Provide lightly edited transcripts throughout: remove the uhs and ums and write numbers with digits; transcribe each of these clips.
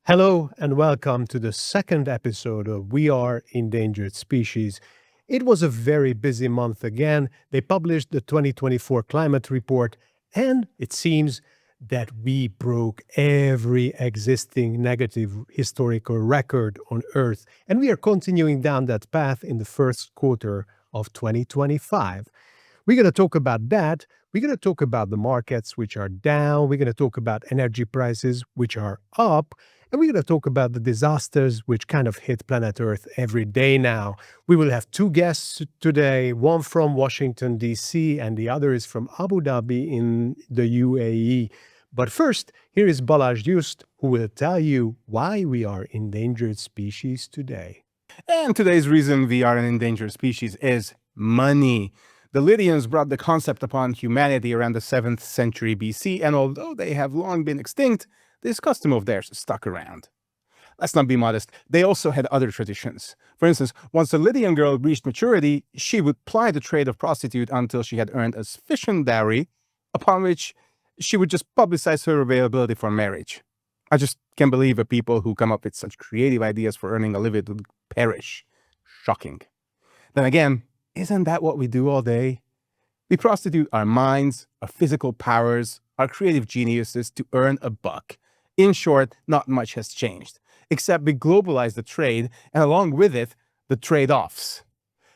Hello and welcome to the second episode of We Are Endangered Species. It was a very busy month again. They published the 2024 climate report, and it seems that we broke every existing negative historical record on Earth. And we are continuing down that path in the first quarter of 2025. We're going to talk about that. We're going to talk about the markets, which are down. We're going to talk about energy prices, which are up. And we're going to talk about the disasters which kind of hit planet Earth every day now. We will have two guests today, one from Washington, D.C., and the other is from Abu Dhabi in the UAE. But first, here is Balazs Just, who will tell you why we are endangered species today. And today's reason we are an endangered species is money. The Lydians brought the concept upon humanity around the 7th century BC, and although they have long been extinct, this custom of theirs stuck around. Let's not be modest, they also had other traditions. For instance, once a Lydian girl reached maturity, she would ply the trade of prostitute until she had earned a sufficient dowry, upon which she would just publicize her availability for marriage. I just can't believe that people who come up with such creative ideas for earning a living would perish. Shocking. Then again, isn't that what we do all day? We prostitute our minds, our physical powers, our creative geniuses to earn a buck. In short, not much has changed, except we globalize the trade and along with it, the trade-offs.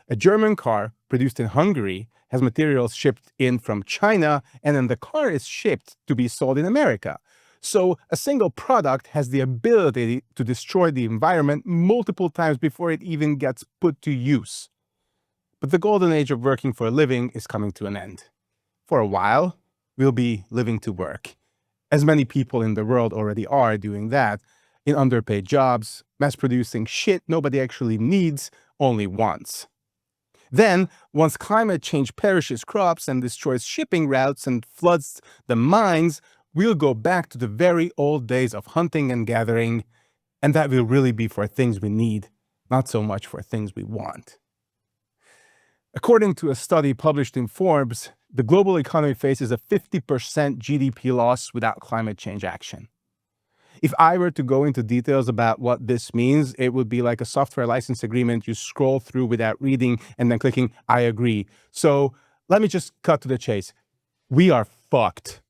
A German car produced in Hungary has materials shipped in from China, and then the car is shipped to be sold in America. So a single product has the ability to destroy the environment multiple times before it even gets put to use. But the golden age of working for a living is coming to an end. For a while, we'll be living to work. As many people in the world already are doing that, in underpaid jobs, mass-producing shit nobody actually needs, only wants. Then, once climate change perishes crops and destroys shipping routes and floods the mines, we'll go back to the very old days of hunting and gathering, and that will really be for things we need, not so much for things we want. According to a study published in Forbes, the global economy faces a 50% GDP loss without climate change action. If I were to go into details about what this means, it would be like a software license agreement you scroll through without reading and then clicking, I agree. So let me just cut to the chase. We are fucked.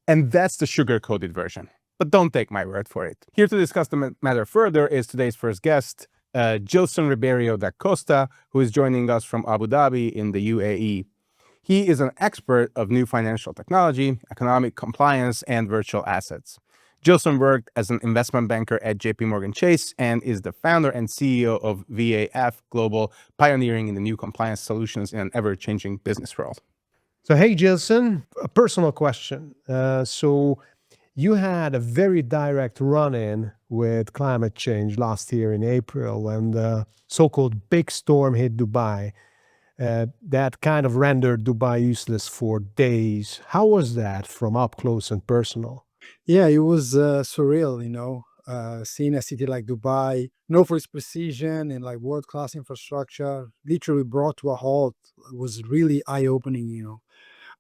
And that's the sugar-coated version. But don't take my word for it. Here to discuss the matter further is today's first guest, Gilson Riberio da Costa, who is joining us from Abu Dhabi in the UAE. He is an expert of new financial technology, economic compliance, and virtual assets. Gilson worked as an investment banker at JP Morgan Chase and is the founder and CEO of VAF Global, pioneering in the new compliance solutions in an ever-changing business world. So, hey, Gilson, a personal question. So you had a very direct run-in with climate change last year in April when the so-called big storm hit Dubai. That kind of rendered Dubai useless for days. How was that from up close and personal? Yeah, it was surreal, seeing a city like Dubai, known for its precision and like world-class infrastructure, literally brought to a halt was really eye-opening.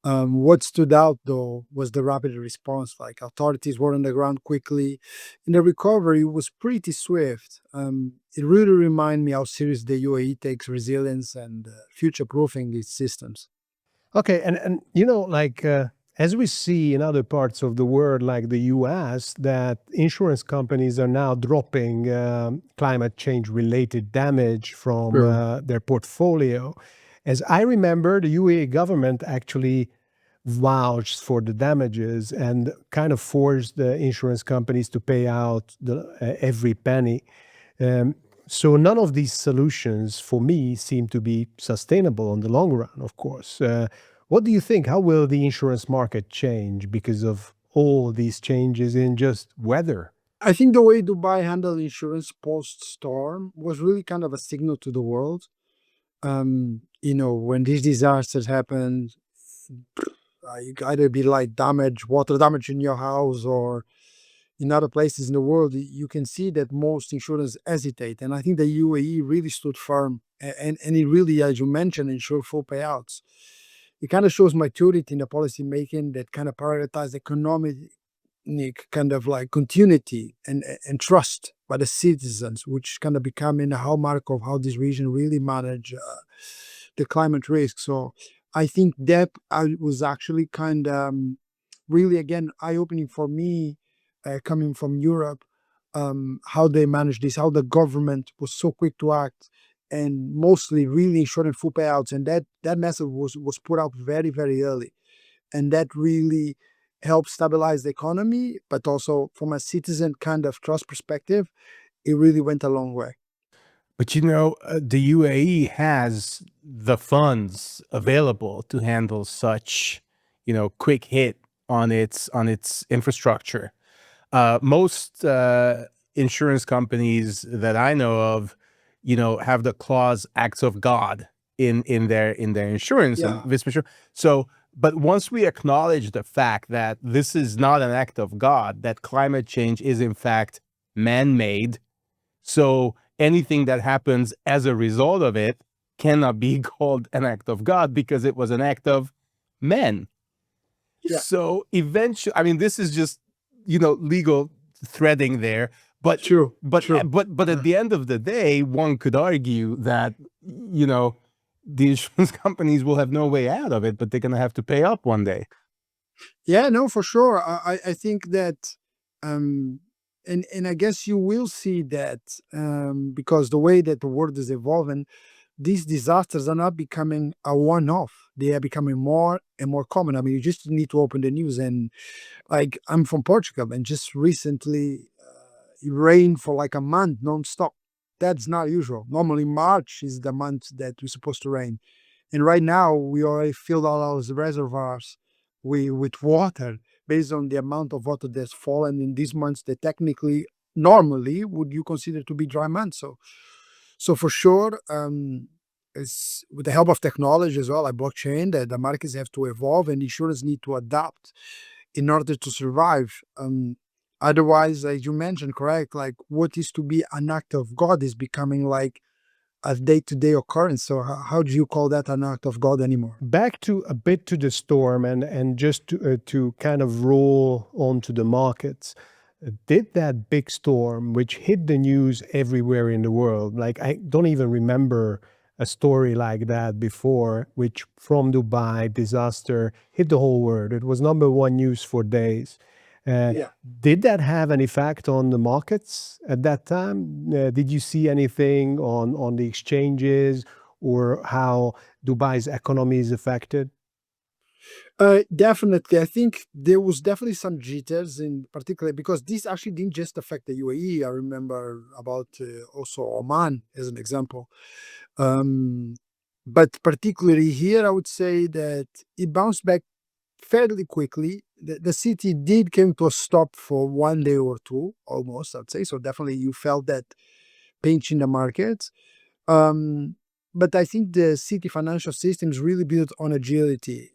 What stood out though was the rapid response. Like authorities were on the ground quickly, and the recovery was pretty swift. It really reminded me how serious the UAE takes resilience and future-proofing its systems. Okay, and as we see in other parts of the world, like the US, that insurance companies are now dropping climate change related damage from Sure. their portfolio. As I remember, the UAE government actually vouched for the damages and kind of forced the insurance companies to pay out every penny. So none of these solutions, for me, seem to be sustainable in the long run, of course. What do you think? How will the insurance market change because of all these changes in just weather? I think the way Dubai handled insurance post-storm was really kind of a signal to the world. When these disasters happen, you either be like damage, water damage in your house or in other places in the world, you can see that most insurers hesitate. And I think the UAE really stood firm and it really, as you mentioned, ensured full payouts. It kind of shows maturity in the policy making that kind of prioritize economic Nick, kind of like continuity and trust by the citizens, which kind of becoming a hallmark of how this region really manage the climate risk. So I think that was actually kind of really again eye opening for me, coming from Europe, how they managed this, how the government was so quick to act, and mostly really ensuring full payouts, and that message was put out very very early, and that really helped stabilize the economy, but also from a citizen kind of trust perspective, it really went a long way. But you know, the UAE has the funds available to handle such, you know, quick hit on its infrastructure. Most insurance companies that I know of, you know, have the clause "acts of God" in their insurance and Yeah, this insurance. So, but once we acknowledge the fact that this is not an act of God, that climate change is in fact man-made, so anything that happens as a result of it cannot be called an act of God because it was an act of men. yeah, So eventually, I mean, this is just, you know, legal threading there, but true, true. but at the end of the day, one could argue that, you know, the insurance companies will have no way out of it, but they're going to have to pay up one day. Yeah, no, for sure. I think that, um, and I guess you will see that, because the way that the world is evolving, these disasters are not becoming a one-off. They are becoming more and more common. I mean, you just need to open the news, and like I'm from Portugal, and just recently it rained for like a month nonstop. That's not usual. Normally, March is the month that we're supposed to rain. And right now, we already filled all our reservoirs with water based on the amount of water that's fallen in these months that technically, normally, would you consider to be dry months. So for sure, it's with the help of technology as well, like blockchain, that the markets have to evolve and insurers need to adapt in order to survive. Otherwise, as you mentioned, correct, like what is to be an act of God is becoming like a day-to-day occurrence. So how do you call that an act of God anymore? Back to a bit to the storm and just to kind of roll onto the markets. Did that big storm, which hit the news everywhere in the world, like I don't even remember a story like that before, which from Dubai disaster hit the whole world. It was number one news for days. Uh, Yeah. did that have an effect on the markets at that time? Did you see anything on the exchanges or how Dubai's economy is affected? Definitely. I think there was definitely some jitters in particular because this actually didn't just affect the UAE. I remember about also Oman as an example. Um, but particularly here, I would say that it bounced back fairly quickly. The city did came to a stop for one day or two, almost, I'd say. So definitely you felt that pinch in the market. Um, but I think the city financial system is really built on agility.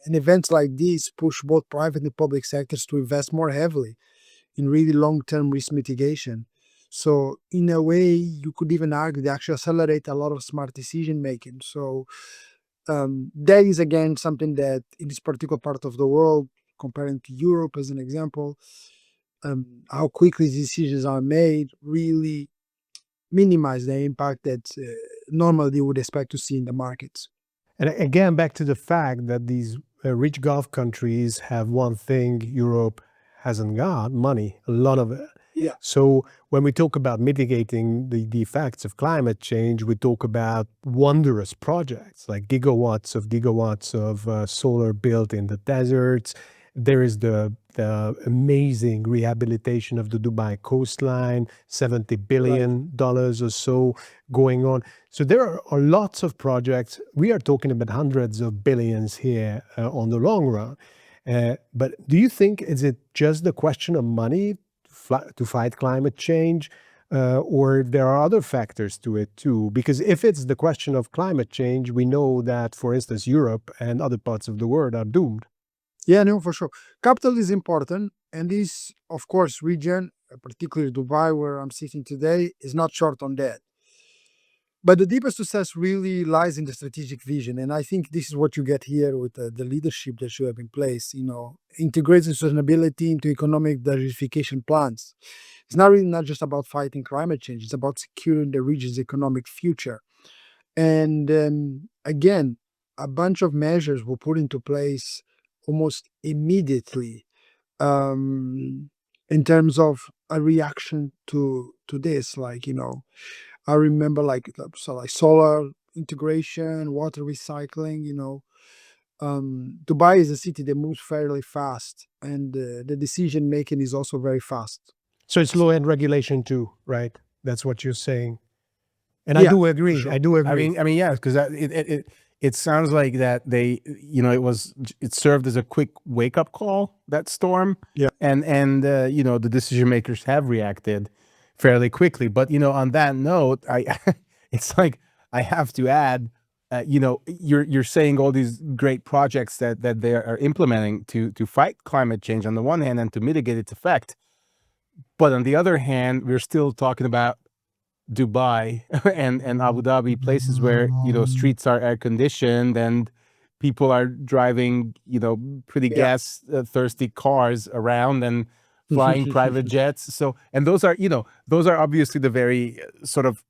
And events like these push both private and public sectors to invest more heavily in really long-term risk mitigation. So in a way, you could even argue they actually accelerate a lot of smart decision making. So that is again something that in this particular part of the world, comparing to Europe as an example, how quickly decisions are made really minimize the impact that normally you would expect to see in the markets. And again, back to the fact that these rich Gulf countries have one thing Europe hasn't got: money, a lot of it. Yeah. So when we talk about mitigating the effects of climate change, we talk about wondrous projects like gigawatts of solar built in the deserts. There is the amazing rehabilitation of the Dubai coastline, $70 Right. billion or so going on. So there are lots of projects. We are talking about hundreds of billions here on the long run. But do you think is it just the question of money to fight climate change, or there are other factors to it too? Because if it's the question of climate change, we know that, for instance, Europe and other parts of the world are doomed. Yeah, no, for sure. Capital is important, and this, of course, region, particularly Dubai, where I'm sitting today, is not short on that. But the deeper success really lies in the strategic vision, and I think this is what you get here with the leadership that you have in place. Integrating sustainability into economic diversification plans. It's not really not just about fighting climate change; it's about securing the region's economic future. And again, a bunch of measures were put into place almost immediately, um, in terms of a reaction to this. I remember like solar integration, water recycling. Dubai is a city that moves fairly fast, and the decision making is also very fast. So it's low end regulation too, right? That's what you're saying. And I Yeah, do for agree. I sure. do I agree. mean, I mean, yeah, because it sounds like that it served as a quick wake up call, that storm, Yeah. and the decision makers have reacted fairly quickly. But on that note, I it's like I have to add, you're saying all these great projects that they are implementing to fight climate change on the one hand and to mitigate its effect, but on the other hand, we're still talking about Dubai and Abu Dhabi, places where streets are air conditioned and people are driving pretty Yeah. gas thirsty cars around and flying private jets. So and those are obviously the very sort of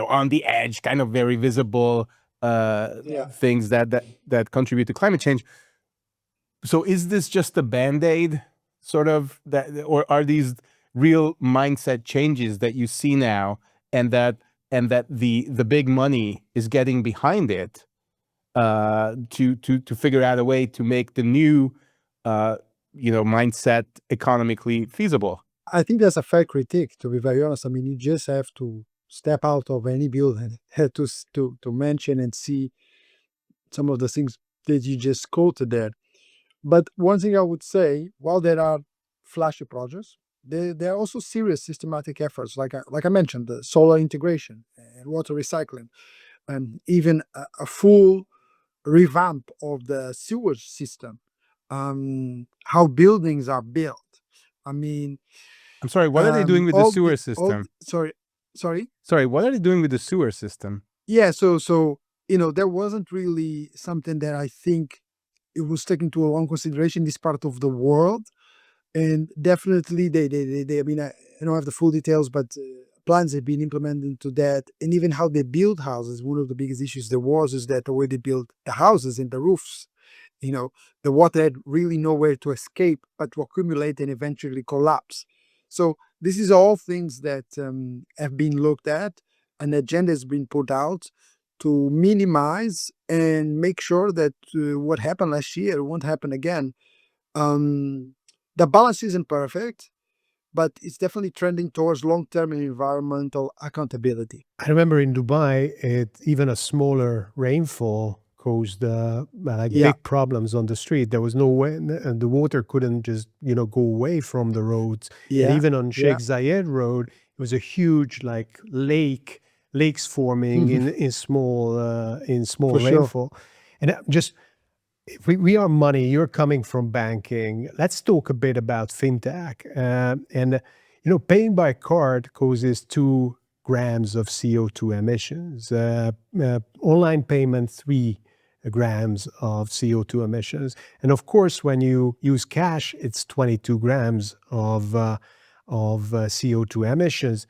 on the edge, kind of very visible Yeah. things that contribute to climate change. So is this just a band-aid sort of that, or are these real mindset changes that you see now, and that the big money is getting behind it to figure out a way to make the new uh, mindset economically feasible? I think that's a fair critique, to be very honest. I mean, you just have to step out of any building to mention and see some of the things that you just quoted there. But one thing I would say, while there are flashy projects, there are also serious systematic efforts, like I mentioned, the solar integration and water recycling, and even a full revamp of the sewage system, how buildings are built. I mean, I'm sorry, what are they doing with the sewer all system? sorry. Sorry, what are they doing with the sewer system? Yeah, so there wasn't really something that I think it was taken to a long consideration in this part of the world. And definitely I mean, I don't have the full details, but plans have been implemented into that. And even how they build houses, one of the biggest issues there was is that the way they built the houses and the roofs, you know, the water had really nowhere to escape but to accumulate and eventually collapse. So this is all things that have been looked at. An agenda has been put out to minimize and make sure that what happened last year won't happen again. um, the balance isn't perfect, but it's definitely trending towards long-term environmental accountability. I remember in Dubai, even a smaller rainfall caused like Yeah, big problems on the street. There was no way, and the water couldn't just go away from the roads. And yeah, even on yeah, Sheikh Zayed Road, it was a huge like lakes forming in small for sure. rainfall. And just if we are money, you're coming from banking. Let's talk a bit about fintech. Paying by card causes 2 grams of CO2 emissions. Online payment, 3 grams of CO2 emissions. And of course, when you use cash, it's 22 grams of CO2 emissions.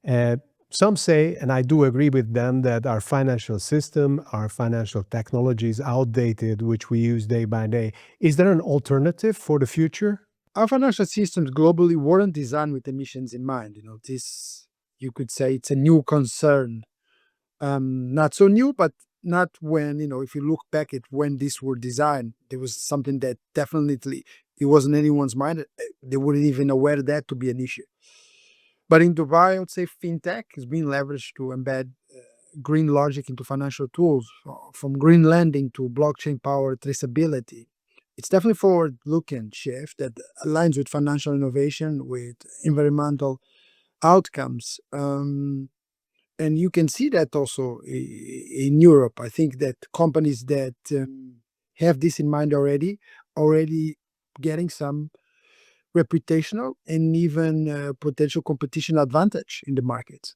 Uh, some say, and I do agree with them, that our financial system, our financial technology is outdated, which we use day by day. Is there an alternative for the future? Our financial systems globally weren't designed with emissions in mind. This, you could say, it's a new concern. Not so new, but not when, if you look back at when these were designed, there was something that definitely it wasn't anyone's mind. They weren't even aware that to be an issue. But in Dubai, I would say fintech has been leveraged to embed green logic into financial tools, from green lending to blockchain powered traceability. It's definitely forward looking shift that aligns with financial innovation, with environmental outcomes. And you can see that also in Europe. I think that companies that have this in mind already getting some reputational and even potential competition advantage in the market.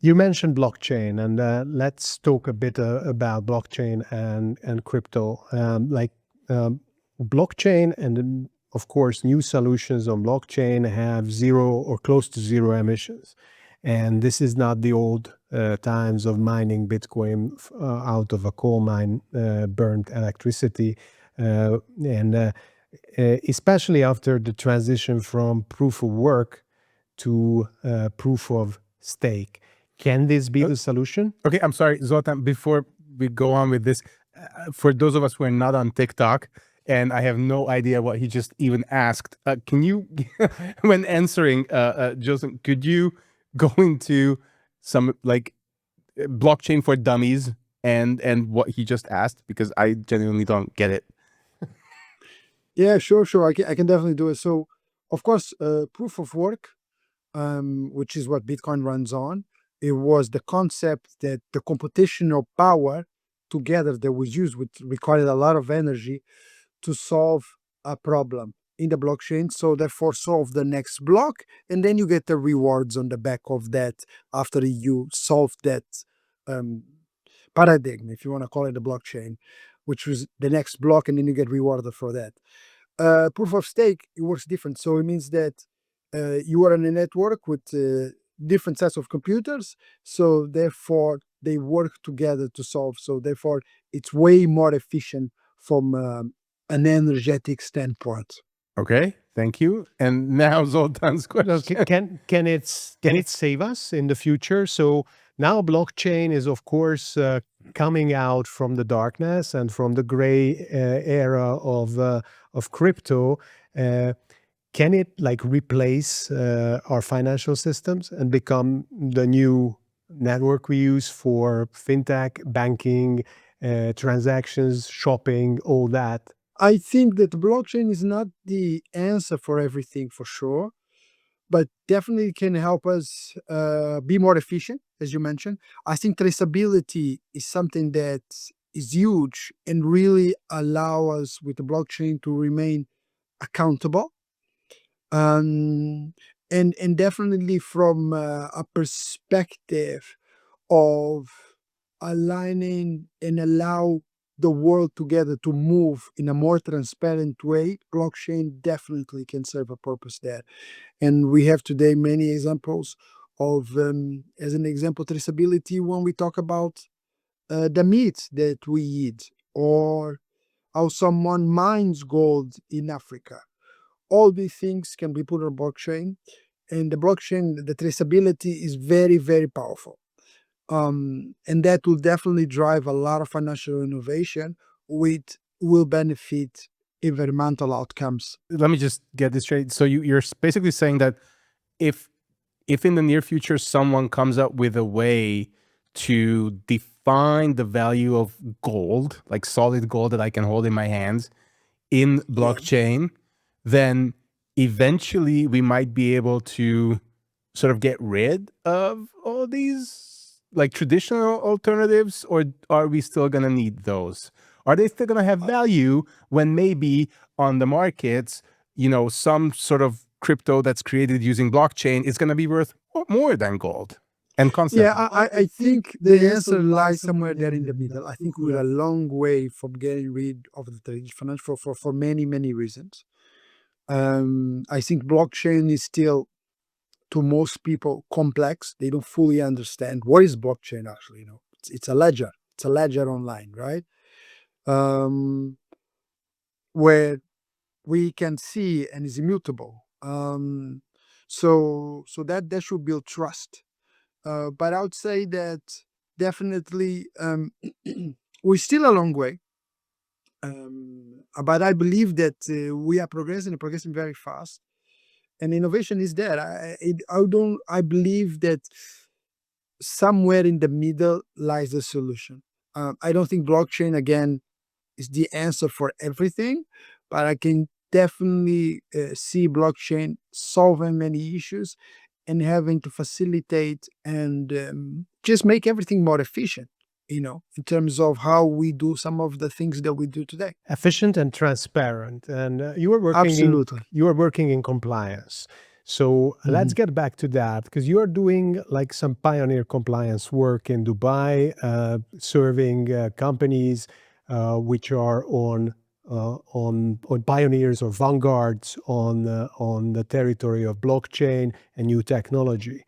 You mentioned blockchain, and let's talk a bit about blockchain and crypto. Um, blockchain and of course new solutions on blockchain have zero or close to zero emissions, and this is not the old times of mining Bitcoin out of a coal mine, burnt electricity, and especially after the transition from proof of work to proof of stake. Can this be the solution? Okay, I'm sorry, Zoltan, before we go on with this, for those of us who are not on TikTok, and I have no idea what he just even asked, can you, when answering, Gilson, could you go into some like blockchain for dummies and what he just asked? Because I genuinely don't get it. Yeah, sure. I can definitely do it. So, of course, proof of work, which is what Bitcoin runs on, it was the concept that the computational power together that was used, which required a lot of energy to solve a problem in the blockchain. So therefore solve the next block, and then you get the rewards on the back of that after you solve that um, paradigm, if you want to call it a blockchain, which was the next block, and then you get rewarded for that. Proof of stake, it works different. So it means that you are in a network with different sets of computers. So therefore, they work together to solve. So therefore, it's way more efficient from an energetic standpoint. Okay, thank you. And now Zoltan's No, question. can it save us in the future? So now blockchain is of course coming out from the darkness and from the gray era of crypto. Uh, can it like replace our financial systems and become the new network we use for fintech, banking, transactions, shopping, all that? I think that blockchain is not the answer for everything for sure, but definitely can help us be more efficient, as you mentioned. I think traceability is something that is huge and really allow us with the blockchain to remain accountable. Um, and definitely from a perspective of aligning and allow the world together to move in a more transparent way, blockchain definitely can serve a purpose there. And we have today many examples of, as an example, traceability when we talk about the meat that we eat, or how someone mines gold in Africa. All these things can be put on blockchain, and the blockchain, the traceability is very, very powerful. And that will definitely drive a lot of financial innovation, which will benefit environmental outcomes. Let me just get this straight. So you're basically saying that if if in the near future someone comes up with a way to define the value of gold, like solid gold that I can hold in my hands in blockchain, then eventually we might be able to sort of get rid of all these like traditional alternatives, or are we still going to need those? Are they still going to have value when maybe on the markets, some sort of crypto that's created using blockchain is going to be worth more than gold and Yeah, constantly? I think the answer lies somewhere there in the middle. I think we're a long way from getting rid of the traditional finance for many, many reasons. I think blockchain is still, to most people, complex. They don't fully understand what is blockchain actually. It's a ledger. It's a ledger online, right? Um, where we can see and is immutable. So that should build trust. But I would say that definitely we're still a long way. But I believe that we are progressing very fast, and innovation is there. I believe that somewhere in the middle lies the solution. I don't think blockchain again is the answer for everything, but I can definitely see blockchain solving many issues and having to facilitate and just make everything more efficient, in terms of how we do some of the things that we do today. Efficient and transparent. And you are working in Absolutely. you are working in compliance. So let's Mhm. get back to that because you're doing like some pioneer compliance work in Dubai, serving companies which are on pioneers or vanguards on the territory of blockchain and new technology,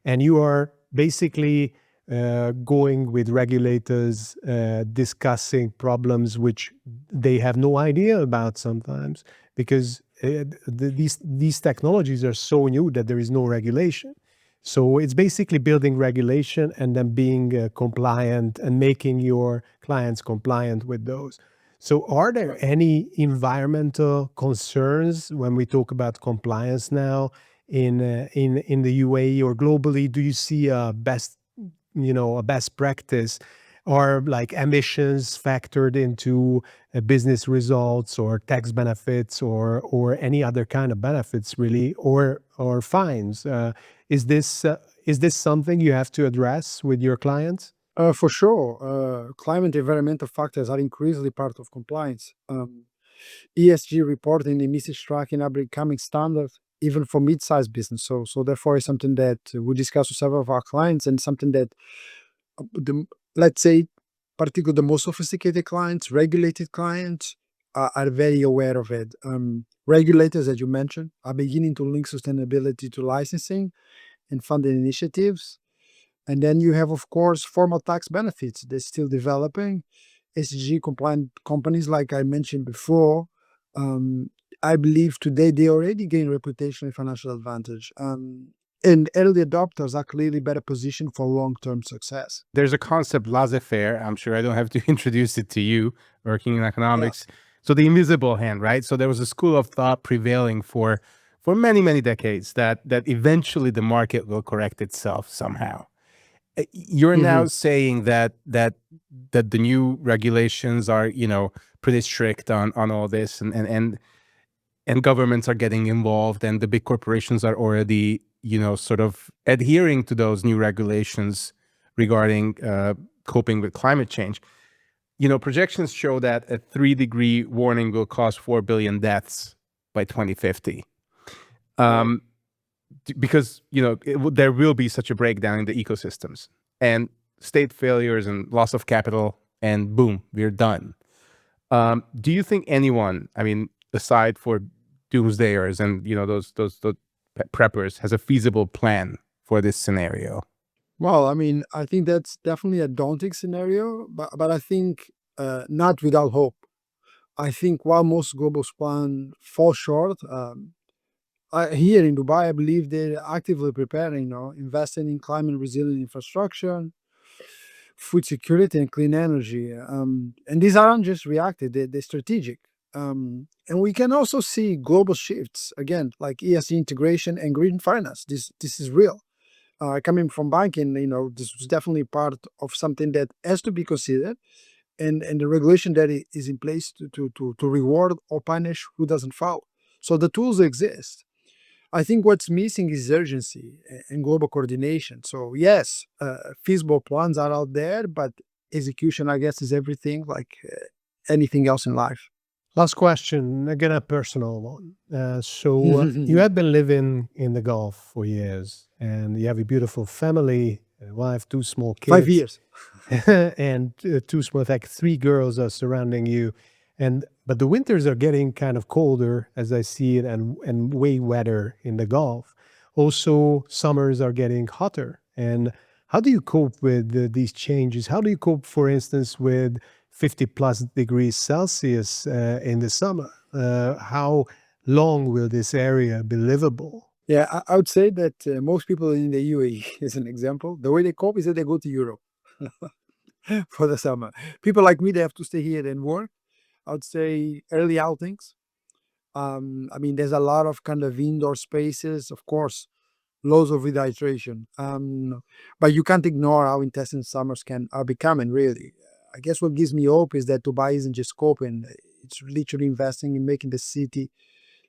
and you are basically going with regulators, discussing problems which they have no idea about sometimes because these technologies are so new that there is no regulation. So it's basically building regulation and then being compliant and making your clients compliant with those. So are there Right. any environmental concerns when we talk about compliance now in the UAE or globally? Do you see a best practice or like emissions factored into business results or tax benefits or any other kind of benefits really or fines? Is this something you have to address with your clients? For sure, climate environmental factors are increasingly part of compliance. ESG reporting, emissions tracking are becoming standard even for mid-sized business. So therefore, it's something that we discuss with several of our clients, and something that the let's say, particularly the most sophisticated clients, regulated clients, are very aware of it. Regulators, as you mentioned, are beginning to link sustainability to licensing and funding initiatives. And then you have, of course, formal tax benefits. They're still developing. SG compliant companies, like I mentioned before, um, I believe today they already gain reputational and financial advantage. And early adopters are clearly better positioned for long-term success. There's a concept, laissez-faire. I'm sure I don't have to introduce it to you working in Yeah. economics. So the invisible hand, right? So there was a school of thought prevailing for many, many decades that eventually the market will correct itself somehow. You're now Mhm. saying that the new regulations are, pretty strict on all this, and governments are getting involved, and the big corporations are already, sort of adhering to those new regulations regarding coping with climate change. Projections show that a 3-degree warning will cause 4 billion deaths by 2050. Right. Because there will be such a breakdown in the ecosystems and state failures and loss of capital, and boom, we're done. Do you think anyone, I mean, aside for doomsdayers and those preppers, has a feasible plan for this scenario? Well, I mean, I think that's definitely a daunting scenario, but I think not without hope. I think while most global plan fall short, here in Dubai, I believe they're actively preparing, investing in climate resilient infrastructure, food security, and clean energy. And these aren't just reactive; they're strategic. And we can also see global shifts again, like ESG integration and green finance. This is real. Coming from banking, this was definitely part of something that has to be considered, and the regulation that is in place to reward or punish who doesn't follow. So the tools exist. I think what's missing is urgency and global coordination. So yes, feasible plans are out there, but execution, I guess, is everything, like anything else in life. Last question, again, a personal one. So you have been living in the Gulf for years, and you have a beautiful family, a wife, two small Five kids, years. and two small, like three girls are surrounding you. But the winters are getting kind of colder, as I see it, and way wetter in the Gulf. Also, summers are getting hotter. And how do you cope with these changes? How do you cope, for instance, with 50 plus degrees Celsius in the summer? How long will this area be livable? Yeah, I would say that most people in the UAE, as an example, the way they cope is that they go to Europe for the summer. People like me, they have to stay here and work. I would say early outings. I mean, there's a lot of kind of indoor spaces, of course, loads of rehydration. But you can't ignore how intense summers are becoming, really. I guess what gives me hope is that Dubai isn't just coping, it's literally investing in making the city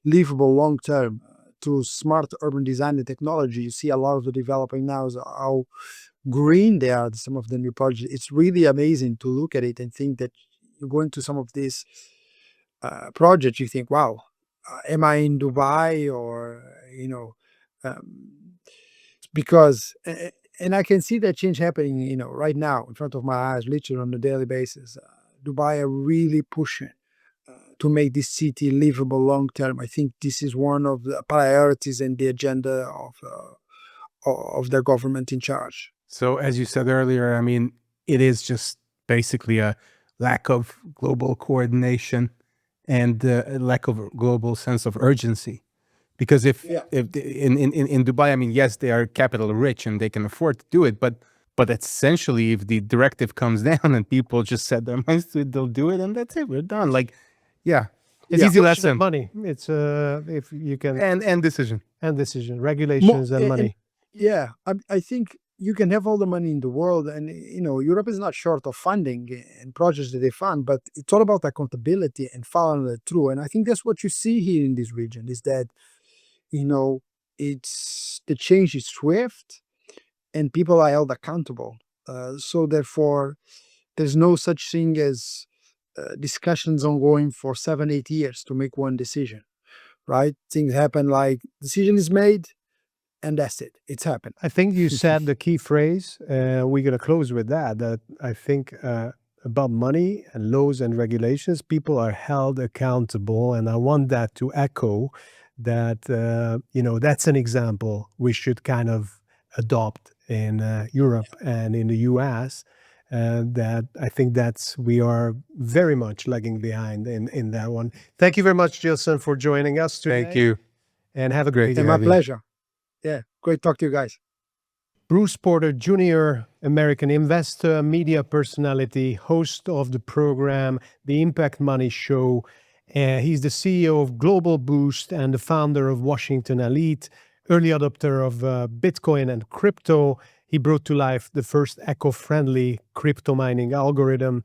livable long term. Through smart urban design and technology, you see a lot of the developing now is how green they are, some of the new projects. It's really amazing to look at it and think that you go into some of these projects, you think, wow, am I in Dubai or, because and I can see that change happening, right now in front of my eyes, literally on a daily basis. Dubai are really pushing to make this city livable long term. I think this is one of the priorities in the agenda of their government in charge. So, as you said earlier, I mean, it is just basically a lack of global coordination and a lack of a global sense of urgency. Because Yeah. if in Dubai, I mean, yes, they are capital rich and they can afford to do it, but essentially, if the directive comes down and people just set their minds to it, they'll do it, and that's it. We're done. Like, yeah, it's Yeah. easy Question lesson and money. It's if you can and decision. and decision, regulations and money. Yeah, I think you can have all the money in the world, and Europe is not short of funding and projects that they fund, but it's all about accountability and following it through. And I think that's what you see here in this region is that you know it's the change is swift and people are held accountable. So therefore, there's no such thing as discussions ongoing for 7, 8 years to make one decision. Right? Things happen like decision is made, and that's it. It's happened. I think you said the key phrase. We're going to close with that. That I think about money and laws and regulations, people are held accountable, and I want that to echo that. That's an example we should kind of adopt in Europe and in the U.S. That I think we are very much lagging behind in that one. Thank you very much, Gilson, for joining us today. Thank you. And have a Great great to And day. my have you. pleasure. Yeah, great talk to you guys. Bruce Porter Jr., American investor, media personality, host of the program, The Impact Money Show. He's the CEO of Global Boost and the founder of Washington Elite, early adopter of Bitcoin and crypto. He brought to life the first eco-friendly crypto mining algorithm.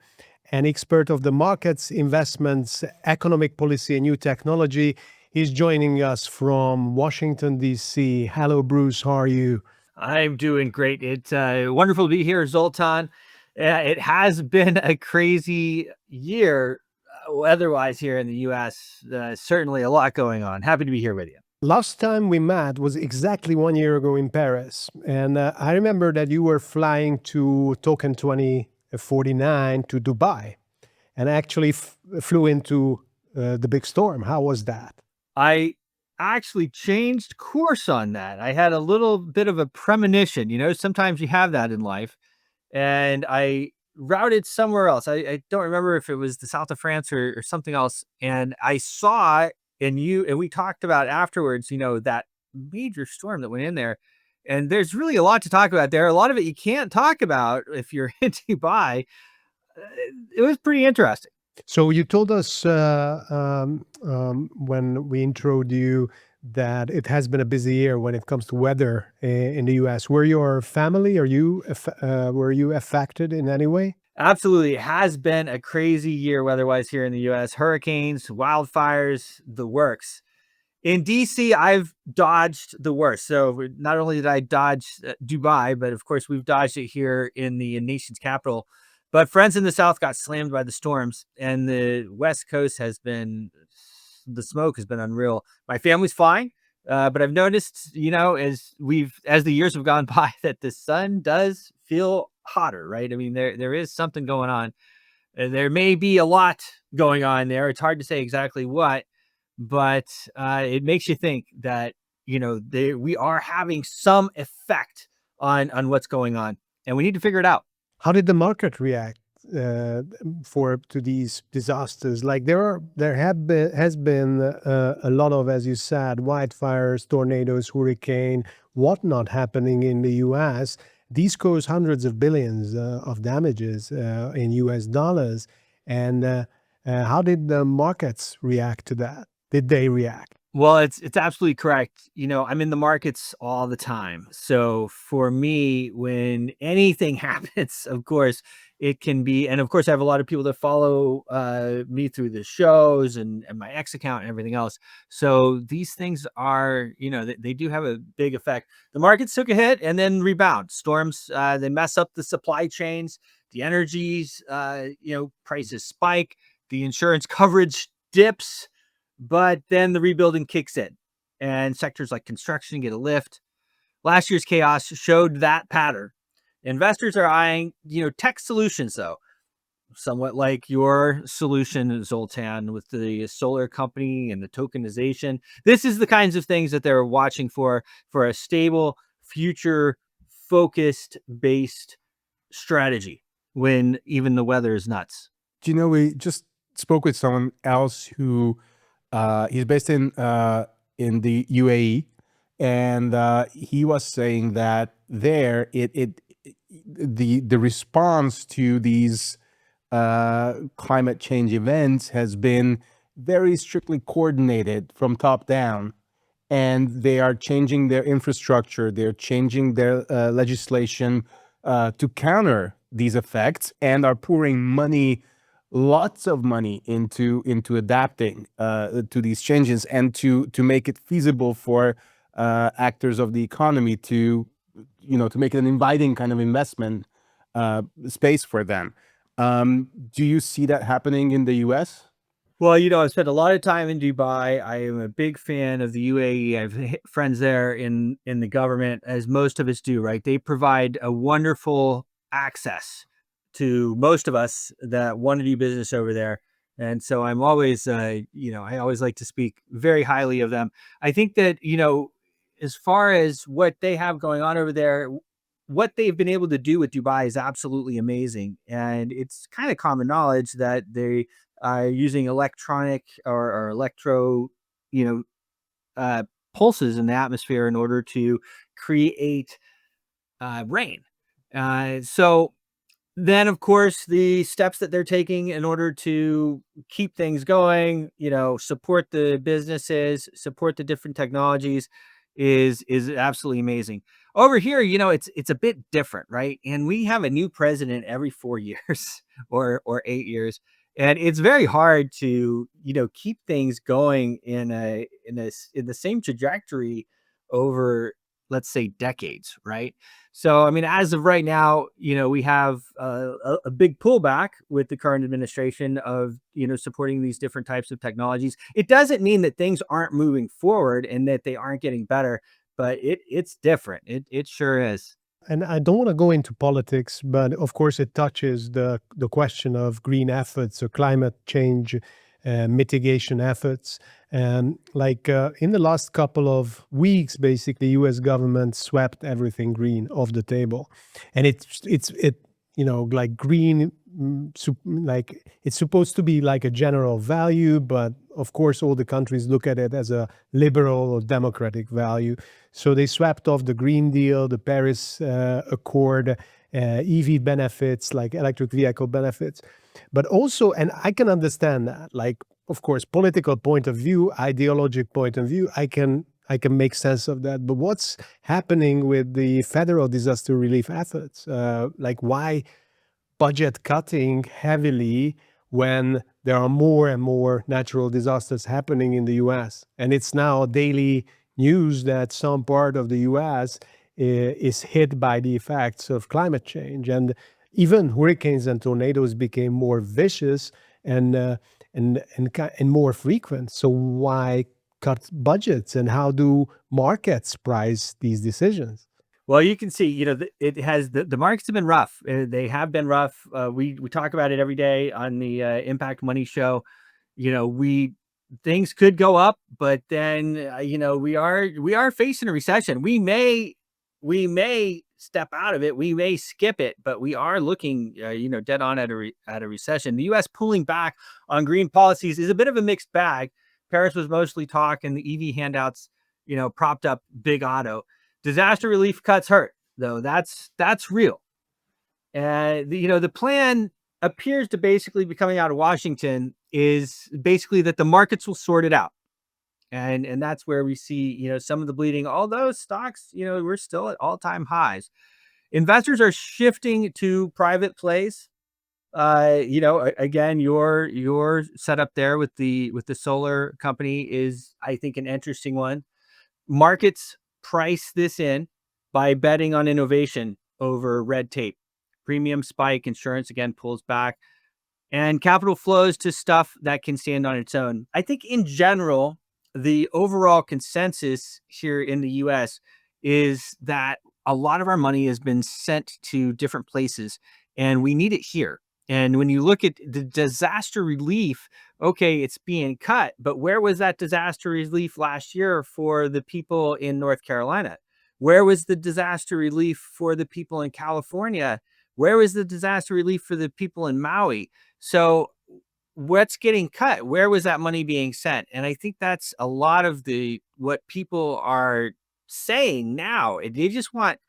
An expert of the markets, investments, economic policy, and new technology. He's joining us from Washington, D.C. Hello, Bruce. How are you? I'm doing great. It's wonderful to be here, Zoltan. It has been a crazy year weather-wise here in the U.S. Certainly a lot going on. Happy to be here with you. Last time we met was exactly 1 year ago in Paris. And I remember that you were flying to Token 2049 to Dubai and actually flew into the big storm. How was that? I actually changed course on that. I had a little bit of a premonition. Sometimes you have that in life. And I routed somewhere else. I don't remember if it was the south of France or something else. And I saw and we talked about afterwards, that major storm that went in there. And there's really a lot to talk about there. A lot of it you can't talk about if you're in Dubai. It was pretty interesting. So you told us when we introed you that it has been a busy year when it comes to weather in the U.S. Were your family, were you affected in any way? Absolutely. It has been a crazy year weather-wise here in the U.S. Hurricanes, wildfires, the works. In DC, I've dodged the worst. So not only did I dodge Dubai, but of course we've dodged it here in the nation's capital. But friends in the South got slammed by the storms, and the West Coast the smoke has been unreal. My family's fine, but I've noticed, as the years have gone by, that the sun does feel hotter, right? I mean, there is something going on. There may be a lot going on there. It's hard to say exactly what, but it makes you think that we are having some effect on what's going on, and we need to figure it out. How did the market react to these disasters? Like has been a lot of, as you said, wildfires, tornadoes, hurricane, whatnot happening in the U.S. These cause hundreds of billions of damages in U.S. dollars. And how did the markets react to that? Did they react? Well, it's absolutely correct. I'm in the markets all the time. So for me, when anything happens, of course, it can be, and of course, I have a lot of people that follow me through the shows and my X account and everything else. So these things are, they do have a big effect. The markets took a hit and then rebound. Storms, they mess up the supply chains, the energies, prices spike, the insurance coverage dips. But then the rebuilding kicks in. and sectors like construction get a lift. Last year's chaos showed that pattern. Investors are eyeing, tech solutions though, somewhat like your solution, Zoltan, with the solar company and the tokenization. This is the kinds of things that they're watching for a stable, future focused based strategy when even the weather is nuts. Do you know, we just spoke with someone else who he's based in the UAE, and he was saying that there the response to these climate change events has been very strictly coordinated from top down, and they are changing their infrastructure, they're changing their legislation to counter these effects, and are pouring money, lots of money, into adapting to these changes, and to make it feasible for actors of the economy to make it an inviting kind of investment space for them. Do you see that happening in the US? Well, I've spent a lot of time in Dubai. I am a big fan of the UAE. I have friends there in the government, as most of us do, right? They provide a wonderful access to most of us that want to do business over there. And so I'm always, I always like to speak very highly of them. I think that, as far as what they have going on over there, what they've been able to do with Dubai is absolutely amazing. And it's kind of common knowledge that they using electronic or electro, you know, pulses in the atmosphere in order to create rain. So then, of course, the steps that they're taking in order to keep things going, support the businesses, support the different technologies is absolutely amazing. Over here, it's a bit different, right? And we have a new president every 4 years or 8 years. And it's very hard to, keep things going in the same trajectory over, let's say, decades, right? So, I mean, as of right now, we have a big pullback with the current administration of, supporting these different types of technologies. It doesn't mean that things aren't moving forward and that they aren't getting better, but it's different. It sure is. And I don't want to go into politics, but of course it touches the question of green efforts or climate change mitigation efforts. And in the last couple of weeks, basically, U.S. government swept everything green off the table, and like green, like it's supposed to be like a general value, but of course all the countries look at it as a liberal or democratic value. So they swept off the Green Deal, the Paris Accord, EV benefits, like electric vehicle benefits. But also, and I can understand that, like, of course, political point of view, ideologic point of view, I can make sense of that. But what's happening with the federal disaster relief efforts? Like, why budget cutting heavily when there are more and more natural disasters happening in the US? And it's now daily news that some part of the US is hit by the effects of climate change. And even hurricanes and tornadoes became more vicious and more frequent. So why cut budgets, and how do markets price these decisions? Well, you can see, it has the markets have been rough. They have been rough. We talk about it every day on the Impact Money Show. We things could go up, but then we are facing a recession. We may step out of it. We may skip it, but we are looking dead on at a recession. The U.S. pulling back on green policies is a bit of a mixed bag. Paris was mostly talk, and the EV handouts propped up big auto. Disaster relief cuts hurt, though. That's real. And the plan appears to basically be coming out of Washington is basically that the markets will sort it out. And that's where we see, some of the bleeding, although stocks, we're still at all-time highs. Investors are shifting to private plays. Again, your setup there with the solar company is, I think, an interesting one. Markets price this in by betting on innovation over red tape. Premium spike, insurance again pulls back, and capital flows to stuff that can stand on its own. I think in general, the overall consensus here in the US is that a lot of our money has been sent to different places and we need it here. And when you look at the disaster relief, okay, it's being cut, but where was that disaster relief last year for the people in North Carolina? Where was the disaster relief for the people in California? Where was the disaster relief for the people in Maui? So what's getting cut? Where was that money being sent? And I think that's a lot of what people are saying now. They just want,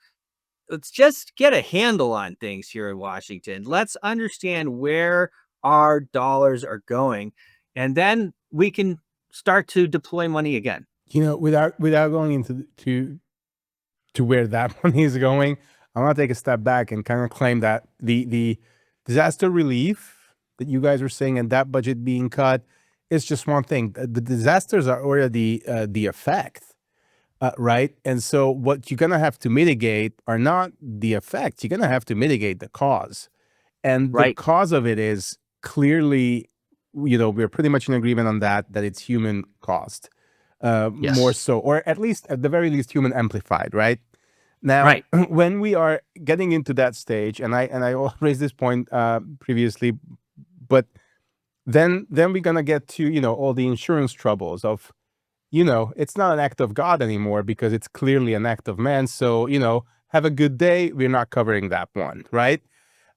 let's just get a handle on things here in Washington. Let's understand where our dollars are going, and then we can start to deploy money again. Without going into to where that money is going, I want to take a step back and kind of claim that the disaster relief that you guys were saying and that budget being cut is just one thing. The disasters are already the effect, right? And so what you're gonna have to mitigate are not the effects. You're gonna have to mitigate the cause, and the Right. cause of it is clearly, we're pretty much in agreement on that it's human caused, Yes. more so, or at least at the very least human amplified, right? Now, Right. when we are getting into that stage, and I raised this point previously, but then we're gonna get to all the insurance troubles of it's not an act of God anymore because it's clearly an act of man. So have a good day. We're not covering that one, right?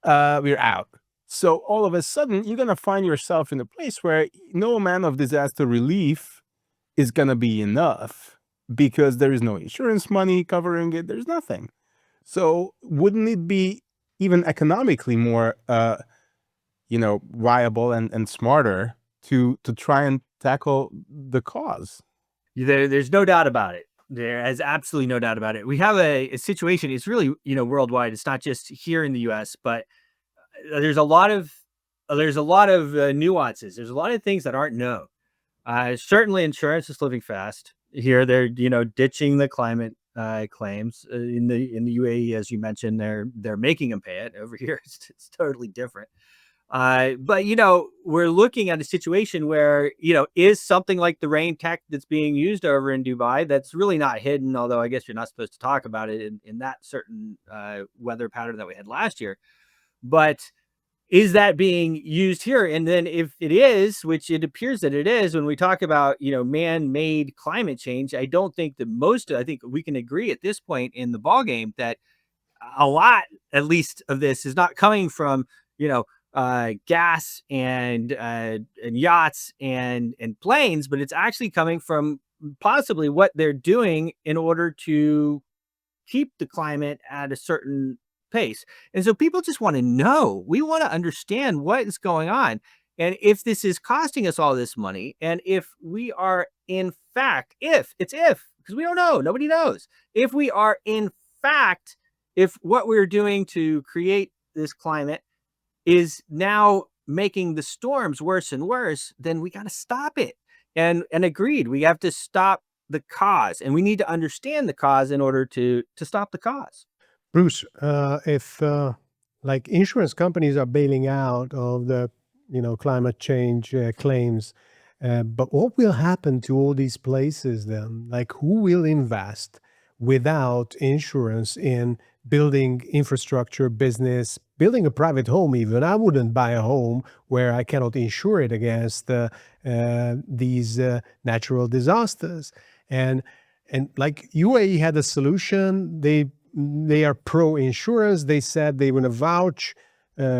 We're out. So all of a sudden, you're gonna find yourself in a place where no amount of disaster relief is gonna be enough because there is no insurance money covering it. There's nothing. So wouldn't it be even economically more, viable and smarter to try and tackle the cause? There's no doubt about it. There is absolutely no doubt about it. We have a situation. It's really worldwide. It's not just here in the U.S., but there's a lot of nuances. There's a lot of things that aren't known. Certainly, insurance is living fast here. They're ditching the climate claims in the UAE, as you mentioned. They're making them pay it. Over here. It's totally different. But we're looking at a situation where is something like the rain tech that's being used over in Dubai that's really not hidden. Although I guess you're not supposed to talk about it in that certain weather pattern that we had last year. But is that being used here? And then if it is, which it appears that it is, when we talk about, man-made climate change, I think we can agree at this point in the ballgame that a lot, at least of this is not coming from, gas and yachts and planes, but it's actually coming from possibly what they're doing in order to keep the climate at a certain pace. And so people just want to know. We want to understand what is going on. And if this is costing us all this money, and if we are in fact, because we don't know, nobody knows. If we are in fact, if what we're doing to create this climate is now making the storms worse and worse, then we got to stop it. And agreed, we have to stop the cause, and we need to understand the cause in order to stop the cause. Bruce, if like insurance companies are bailing out of the climate change claims, but what will happen to all these places then? Like, who will invest without insurance in building infrastructure, business, building a private home? Even I wouldn't buy a home where I cannot insure it against these natural disasters. And like UAE had a solution. They are pro insurance. They said they want to vouch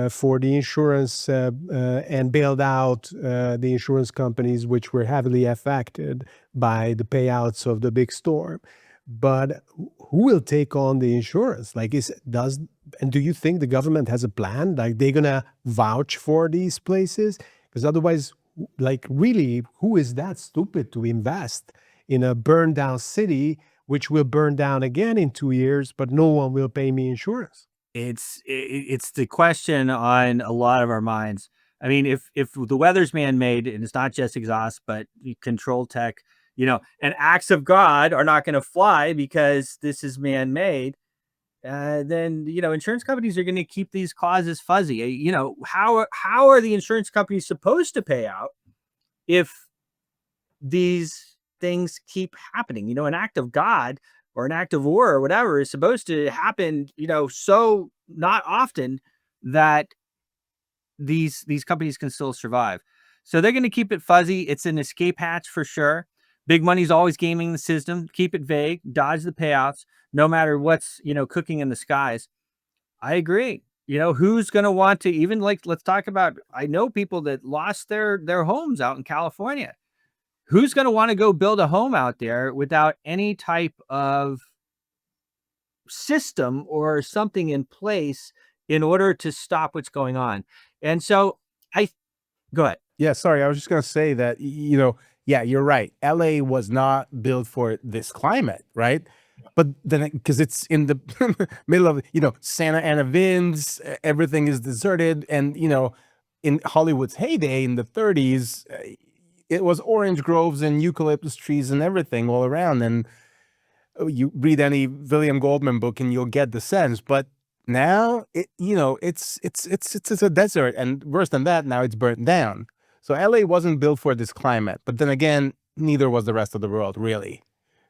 for the insurance and bailed out the insurance companies which were heavily affected by the payouts of the big storm. But who will take on the insurance? Like, and do you think the government has a plan? Like, they're gonna vouch for these places? Because otherwise, like, really, who is that stupid to invest in a burned down city, which will burn down again in 2 years, but no one will pay me insurance? It's the question on a lot of our minds. I mean, if the weather's man-made and it's not just exhaust, but control tech, and acts of God are not going to fly because this is man-made, then insurance companies are going to keep these clauses fuzzy. How are the insurance companies supposed to pay out if these things keep happening. An act of God or an act of war or whatever is supposed to happen, so not often that these companies can still survive. So they're going to keep it fuzzy. It's an escape hatch for sure. Big money's always gaming the system. Keep it vague, dodge the payouts, no matter what's, cooking in the skies. I agree. Who's going to want to, even like, let's talk about, I know people that lost their homes out in California. Who's going to want to go build a home out there without any type of system or something in place in order to stop what's going on? And so go ahead. Yeah, sorry. I was just going to say that, yeah, you're right. LA was not built for this climate, right? But then, because it's in the middle of, Santa Ana winds, everything is deserted. And, in Hollywood's heyday in the 30s, it was orange groves and eucalyptus trees and everything all around. And you read any William Goldman book and you'll get the sense. But now, it's a desert. And worse than that, now it's burnt down. So LA wasn't built for this climate, but then again, neither was the rest of the world, really,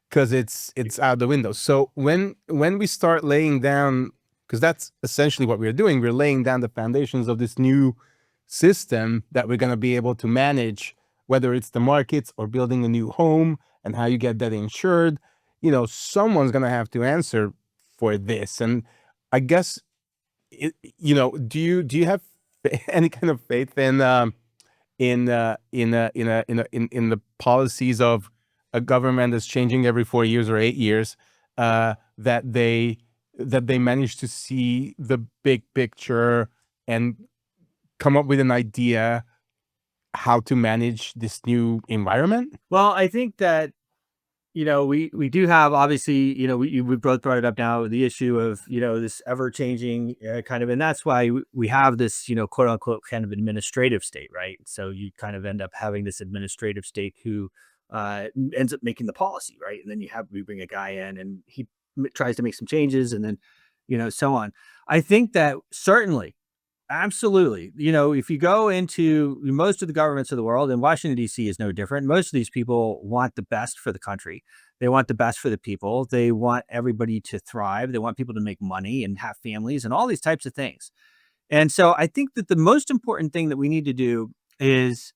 because it's out the window. So when we start laying down, because that's essentially what we're doing, we're laying down the foundations of this new system that we're going to be able to manage, whether it's the markets or building a new home and how you get that insured. Someone's going to have to answer for this. And I guess, do you have any kind of faith in the policies of a government that's changing every 4 years or 8 years, that they manage to see the big picture and come up with an idea how to manage this new environment? Well, I think that we do have, obviously, we both brought it up now, the issue of, this ever changing kind of, and that's why we have this, quote unquote, kind of administrative state, right? So you kind of end up having this administrative state who ends up making the policy, right? And then we bring a guy in and he tries to make some changes and then, so on. I think that certainly, absolutely. If you go into most of the governments of the world, and Washington, D.C. is no different, most of these people want the best for the country. They want the best for the people. They want everybody to thrive. They want people to make money and have families and all these types of things. And so I think that the most important thing that we need to do is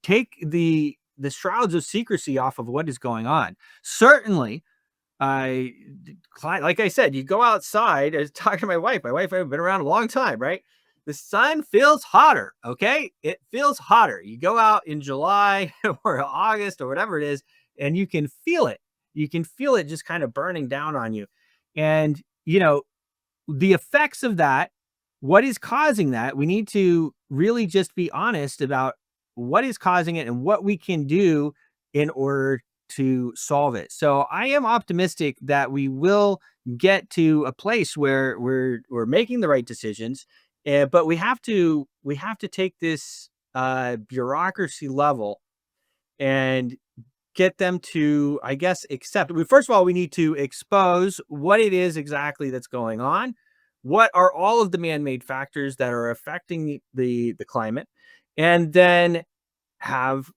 take the shrouds of secrecy off of what is going on. Certainly, like I said, you go outside. I was talking to my wife. My wife has been around a long time, right? The sun feels hotter, okay? It feels hotter. You go out in July or August or whatever it is, and you can feel it. You can feel it just kind of burning down on you. And, the effects of that, what is causing that, we need to really just be honest about what is causing it and what we can do in order to solve it. So I am optimistic that we will get to a place where we're making the right decisions. But we have to take this bureaucracy level and get them to, I guess, accept. First of all, we need to expose what it is exactly that's going on. What are all of the man-made factors that are affecting the climate, and then have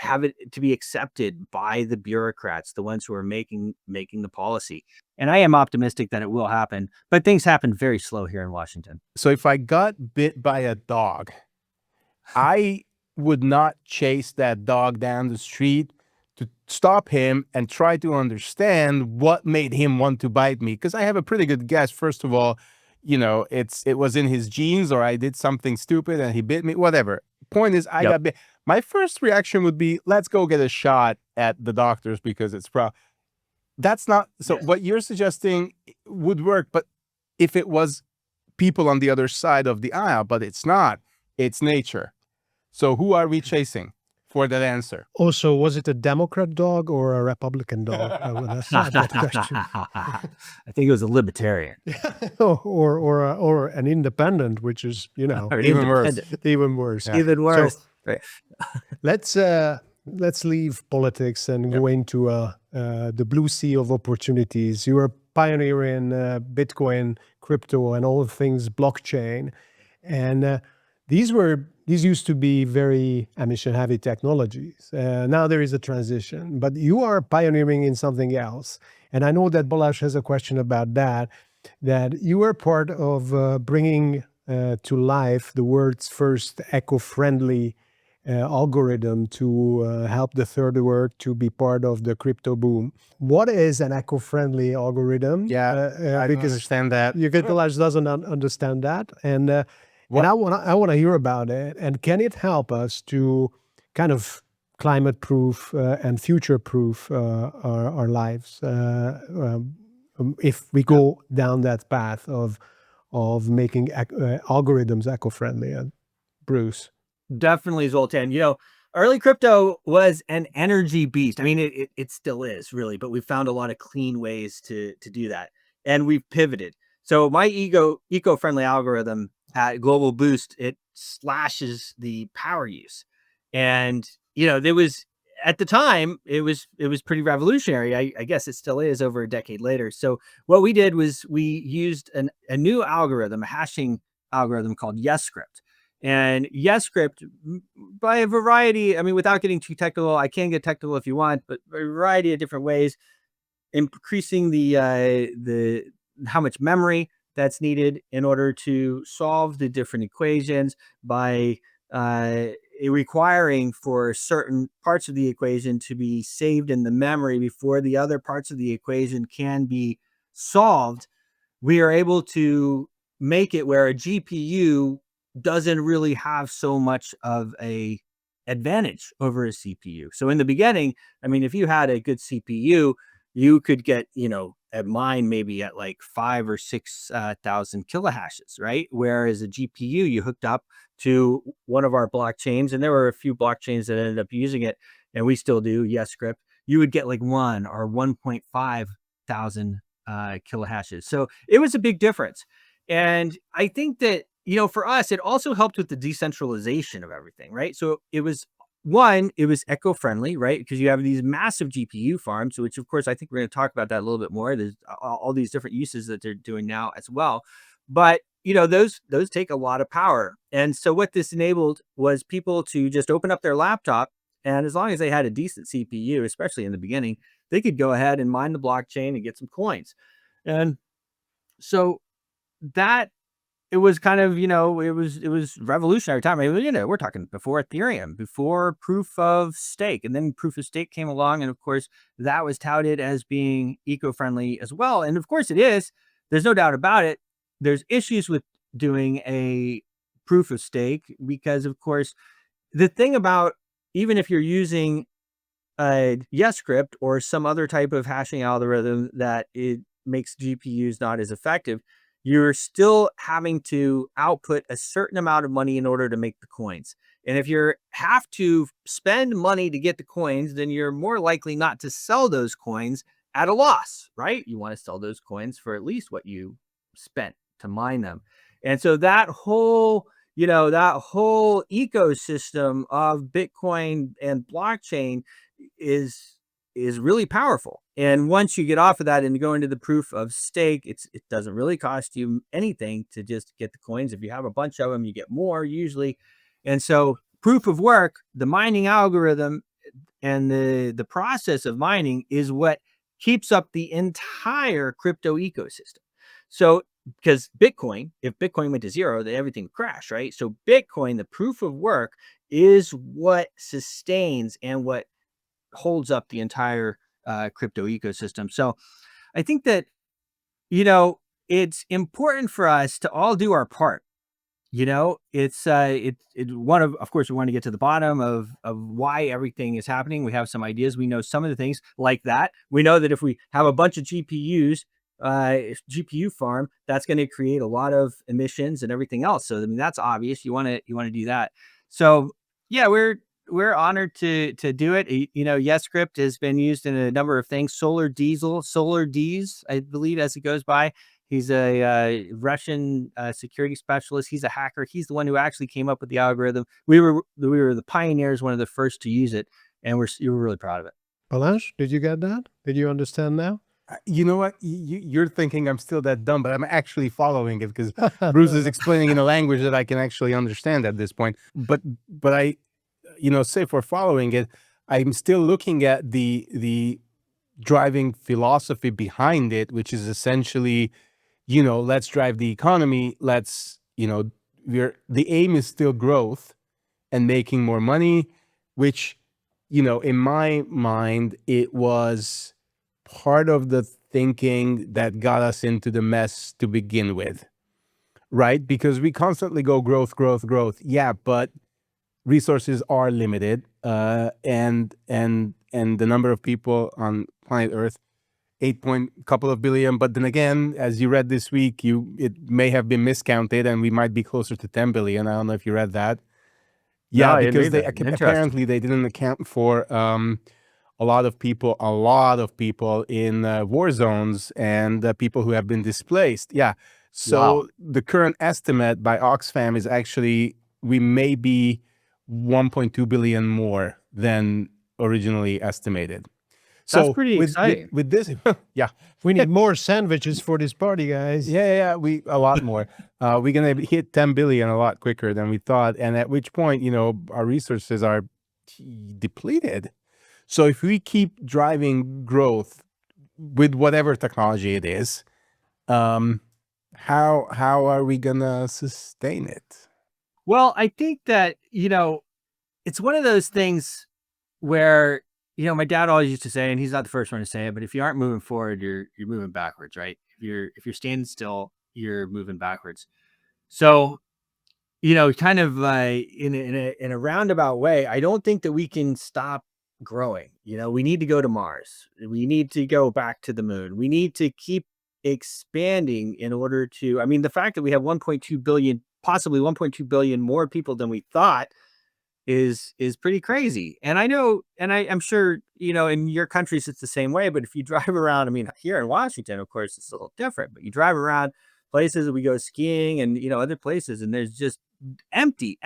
have it to be accepted by the bureaucrats, the ones who are making the policy. And I am optimistic that it will happen, but things happen very slow here in Washington. So if I got bit by a dog, I would not chase that dog down the street to stop him and try to understand what made him want to bite me. Because I have a pretty good guess. First of all, it was in his genes, or I did something stupid and he bit me, whatever. Point is, I got bit. My first reaction would be, let's go get a shot at the doctors because it's that's not, so what you're suggesting would work, but if it was people on the other side of the aisle, but it's not, it's nature. So who are we chasing for that answer? Also, was it a Democrat dog or a Republican dog? That's not that question. I think it was a libertarian. or an independent, which is, even worse. Even worse. Yeah. Even worse. So, Right. let's leave politics and go into the blue sea of opportunities. You are a pioneer in Bitcoin, crypto, and all things blockchain. And these were, these used to be very emission-heavy technologies. Now there is a transition, but you are pioneering in something else. And I know that Balázs has a question about that you were part of bringing to life the world's first eco-friendly algorithm to help the third world to be part of the crypto boom. What is an eco-friendly algorithm? I don't understand that. Balázs doesn't understand that, and I want to hear about it. And can it help us to kind of climate-proof and future-proof our lives if we go down that path of making algorithms eco-friendly? Bruce. Definitely, Zoltan. Early crypto was an energy beast. I mean, it still is, really, but we found a lot of clean ways to do that. And we've pivoted. So my eco-friendly algorithm at Global Boost, it slashes the power use. And, there was, at the time, it was pretty revolutionary. I guess it still is over a decade later. So what we did was we used a new algorithm, a hashing algorithm called YesScript. And YesScript, by a variety, I mean, without getting too technical, I can get technical if you want, but a variety of different ways, increasing the how much memory that's needed in order to solve the different equations by requiring for certain parts of the equation to be saved in the memory before the other parts of the equation can be solved. We are able to make it where a GPU doesn't really have so much of a advantage over a CPU. So in the beginning, I mean, if you had a good CPU, you could get, at mine maybe at like 5 or 6,000 kilohashes, right? Whereas a GPU you hooked up to one of our blockchains, and there were a few blockchains that ended up using it, and we still do, YesScript, you would get like 1 or 1.5 thousand kilohashes. So it was a big difference. And I think that, for us, it also helped with the decentralization of everything, right? So it was eco-friendly, right? Because you have these massive GPU farms, which of course, I think we're going to talk about that a little bit more. There's all these different uses that they're doing now as well. But, those take a lot of power. And so what this enabled was people to just open up their laptop, and as long as they had a decent CPU, especially in the beginning, they could go ahead and mine the blockchain and get some coins. And so that it was kind of, it was revolutionary time. I mean, we're talking before Ethereum, before proof of stake, and then proof of stake came along. And of course, that was touted as being eco-friendly as well. And of course it is. There's no doubt about it. There's issues with doing a proof of stake because, of course, the thing about, even if you're using a YesScript or some other type of hashing algorithm that it makes GPUs not as effective, you're still having to output a certain amount of money in order to make the coins. And if you have to spend money to get the coins, then you're more likely not to sell those coins at a loss, right? You want to sell those coins for at least what you spent to mine them. And so that whole ecosystem of Bitcoin and blockchain is really powerful. And once you get off of that and go into the proof of stake, it doesn't really cost you anything to just get the coins. If you have a bunch of them, you get more usually. And so proof of work, the mining algorithm and the process of mining is what keeps up the entire crypto ecosystem. So because Bitcoin, if Bitcoin went to zero, then everything would crash, right? So Bitcoin, the proof of work, is what sustains and what holds up the entire crypto ecosystem. So I think that, it's important for us to all do our part. It's one of course, we want to get to the bottom of why everything is happening. We have some ideas. We know some of the things like that. We know that if we have a bunch of GPUs, GPU farm, that's going to create a lot of emissions and everything else. So I mean, that's obvious. You want to do that. So yeah, we're honored to do it. YesScript has been used in a number of things. Solar D's, I believe, as it goes by. He's a Russian security specialist. He's a hacker. He's the one who actually came up with the algorithm. We were the pioneers, one of the first to use it, and we're really proud of it. Balázs, did you get that? Did you understand now? You know what? You're thinking I'm still that dumb, but I'm actually following it because Bruce is explaining in a language that I can actually understand at this point. But I, say for following it, I'm still looking at the driving philosophy behind it, which is essentially, let's drive the economy. Let's, the aim is still growth and making more money, which, in my mind, it was part of the thinking that got us into the mess to begin with, right? Because we constantly go growth, growth, growth. Yeah, but resources are limited, and the number of people on planet Earth, 8 point couple of billion. But then again, as you read this week, it may have been miscounted, and we might be closer to 10 billion. I don't know if you read that. No, Yeah, I didn't because read they that. Interesting. apparently they didn't account for a lot of people in war zones and people who have been displaced. Yeah. So Wow. the current estimate by Oxfam is actually we may be 1.2 billion more than originally estimated. That's So pretty exciting. with this, yeah, We need more sandwiches for this party, guys. yeah, we a lot more. We're gonna hit 10 billion a lot quicker than we thought, and at which point, our resources are depleted. So if we keep driving growth with whatever technology it is, how are we gonna sustain it? Well, I think that, it's one of those things where, my dad always used to say, and he's not the first one to say it, but if you aren't moving forward, you're moving backwards, right? If you're standing still, you're moving backwards. So, kind of like in a roundabout way, I don't think that we can stop growing. We need to go to Mars. We need to go back to the moon. We need to keep expanding in order to, I mean, the fact that we have 1.2 billion, possibly 1.2 billion more people than we thought is pretty crazy. And I know, and I'm sure, in your countries it's the same way, but if you drive around, I mean, here in Washington, of course, it's a little different, but you drive around places that we go skiing and, other places, and there's just empty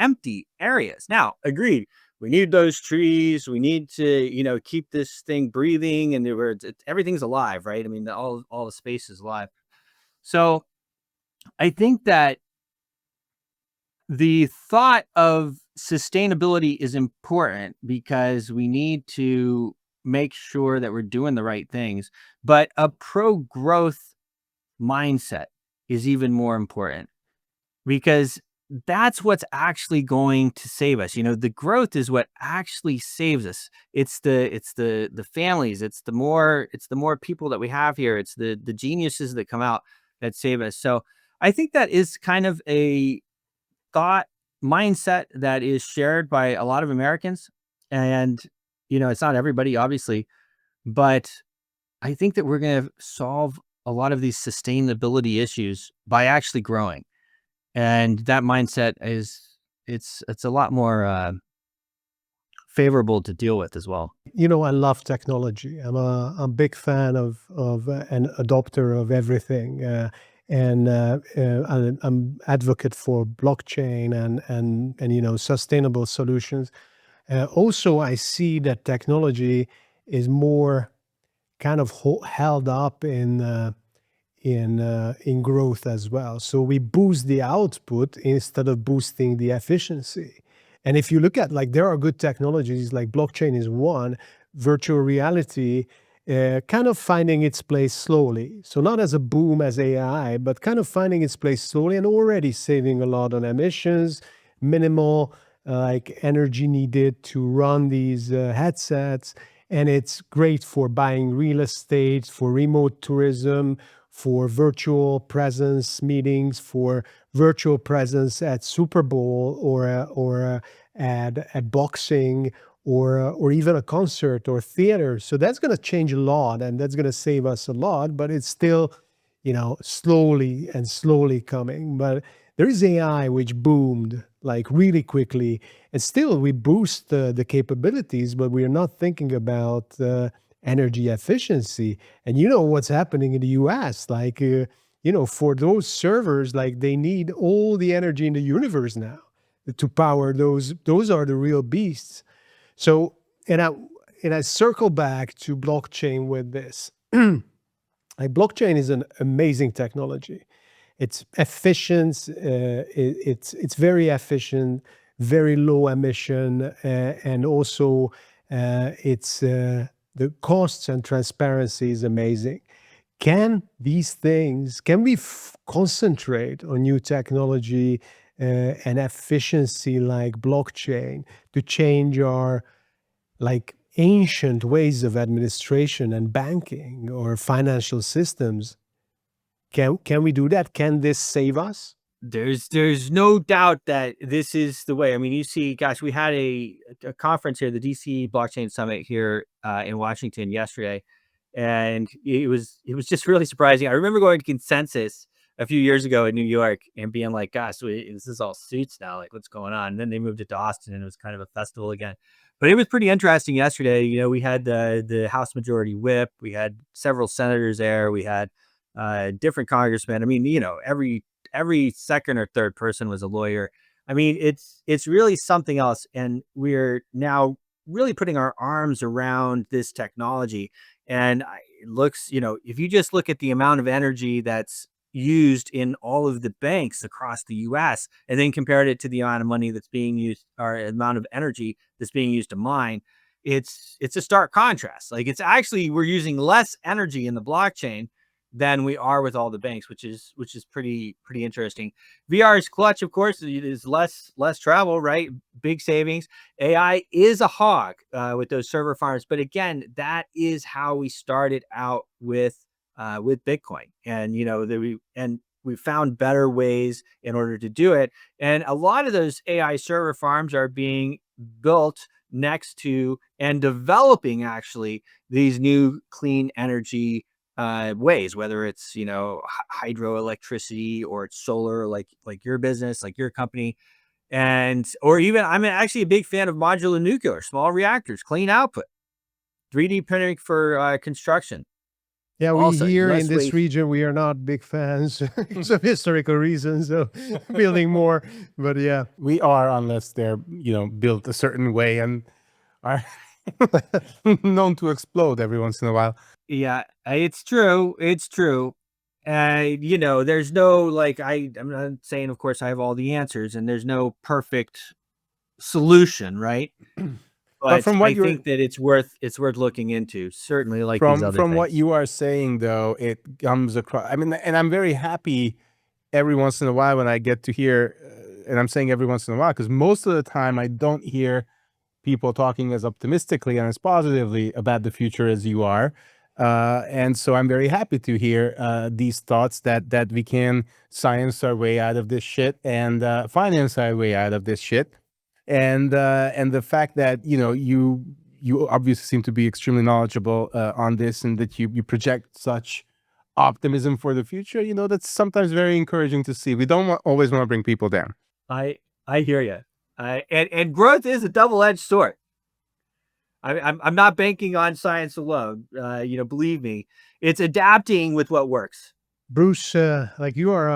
areas. Now, agreed. We need those trees. We need to, keep this thing breathing, and everything's alive, right? I mean, all the space is alive. So I think that the thought of sustainability is important because we need to make sure that we're doing the right things. But a pro-growth mindset is even more important because that's what's actually going to save us. The growth is what actually saves us. It's the families, it's the more people that we have here, it's the geniuses that come out that save us. So I think that is kind of a thought mindset that is shared by a lot of Americans. And, it's not everybody, obviously, but I think that we're going to solve a lot of these sustainability issues by actually growing. And that mindset it's a lot more favorable to deal with as well. I love technology. I'm a big fan of an adopter of everything, and I'm advocate for blockchain and sustainable solutions. Also, I see that technology is more kind of held up in growth as well. So we boost the output instead of boosting the efficiency. And if you look at, like, there are good technologies, like blockchain is one, virtual reality, kind of finding its place slowly. So not as a boom as AI, but kind of finding its place slowly and already saving a lot on emissions, minimal like energy needed to run these headsets. And it's great for buying real estate, for remote tourism, for virtual presence meetings, for virtual presence at Super Bowl or at boxing or even a concert or theater. So that's going to change a lot, and that's going to save us a lot. But it's still, slowly coming. But there is AI which boomed like really quickly, and still we boost the capabilities, but we are not thinking about energy efficiency. And what's happening in the US, like, for those servers, like they need all the energy in the universe now to power those. Those are the real beasts. So, and I circle back to blockchain with this. Like blockchain is an amazing technology. It's efficient. It's very efficient, very low emission, and also it's the costs and transparency is amazing. Can these things? Can we concentrate on new technology and efficiency like blockchain to change our like ancient ways of administration and banking or financial systems? Can we do that? Can this save us? There's no doubt that this is the way. I mean, you see, gosh, we had a conference here, the DC Blockchain Summit here in Washington yesterday, and it was just really surprising. I remember going to Consensus a few years ago in New York and being like, "Gosh, this is all suits now. Like, what's going on?" And then they moved it to Austin, and it was kind of a festival again. But it was pretty interesting yesterday. You know, we had the House Majority Whip, we had several senators there, we had different congressmen. I mean, you know, every second or third person was a lawyer. I mean, it's really something else, and we're now really putting our arms around this technology. And it looks, you know, if you just look at the amount of energy that's used in all of the banks across the U.S. and then compared it to the amount of money that's being used or amount of energy that's being used to mine, it's a stark contrast. Like it's actually we're using less energy in the blockchain than we are with all the banks, which is pretty interesting. VR is clutch, of course. It is less travel, right? Big savings. AI is a hog with those server farms, but again, that is how we started out with Bitcoin, and you know we found better ways in order to do it, and a lot of those AI server farms are being built next to and developing actually these new clean energy ways, whether it's, you know, hydroelectricity or it's solar, like your business, like your company. And or even I'm actually a big fan of modular nuclear, small reactors, clean output, 3D printing for construction. Yeah, we Also here in less this waste. region we are not big fans because of historical reasons of building more. But yeah, We are, unless they're, built a certain way and are known to explode every once in a while. Yeah, it's true. It's true. You know, there's no like I'm not saying of course I have all the answers and there's no perfect solution, right? But But I think that it's worth looking into, certainly like these other from what things. you are saying, though, it comes across. I mean, and I'm very happy every once in a while when I get to hear, and I'm saying every once in a while because most of the time I don't hear people talking as optimistically and as positively about the future as you are. And so I'm very happy to hear these thoughts that we can science our way out of this shit and finance our way out of this shit. And the fact that you obviously seem to be extremely knowledgeable on this, and that you project such optimism for the future. That's sometimes very encouraging to see. We don't always want to bring people down. I hear you. And growth is a double-edged sword. I'm not banking on science alone. You know, believe me, it's adapting with what works. Bruce, like you are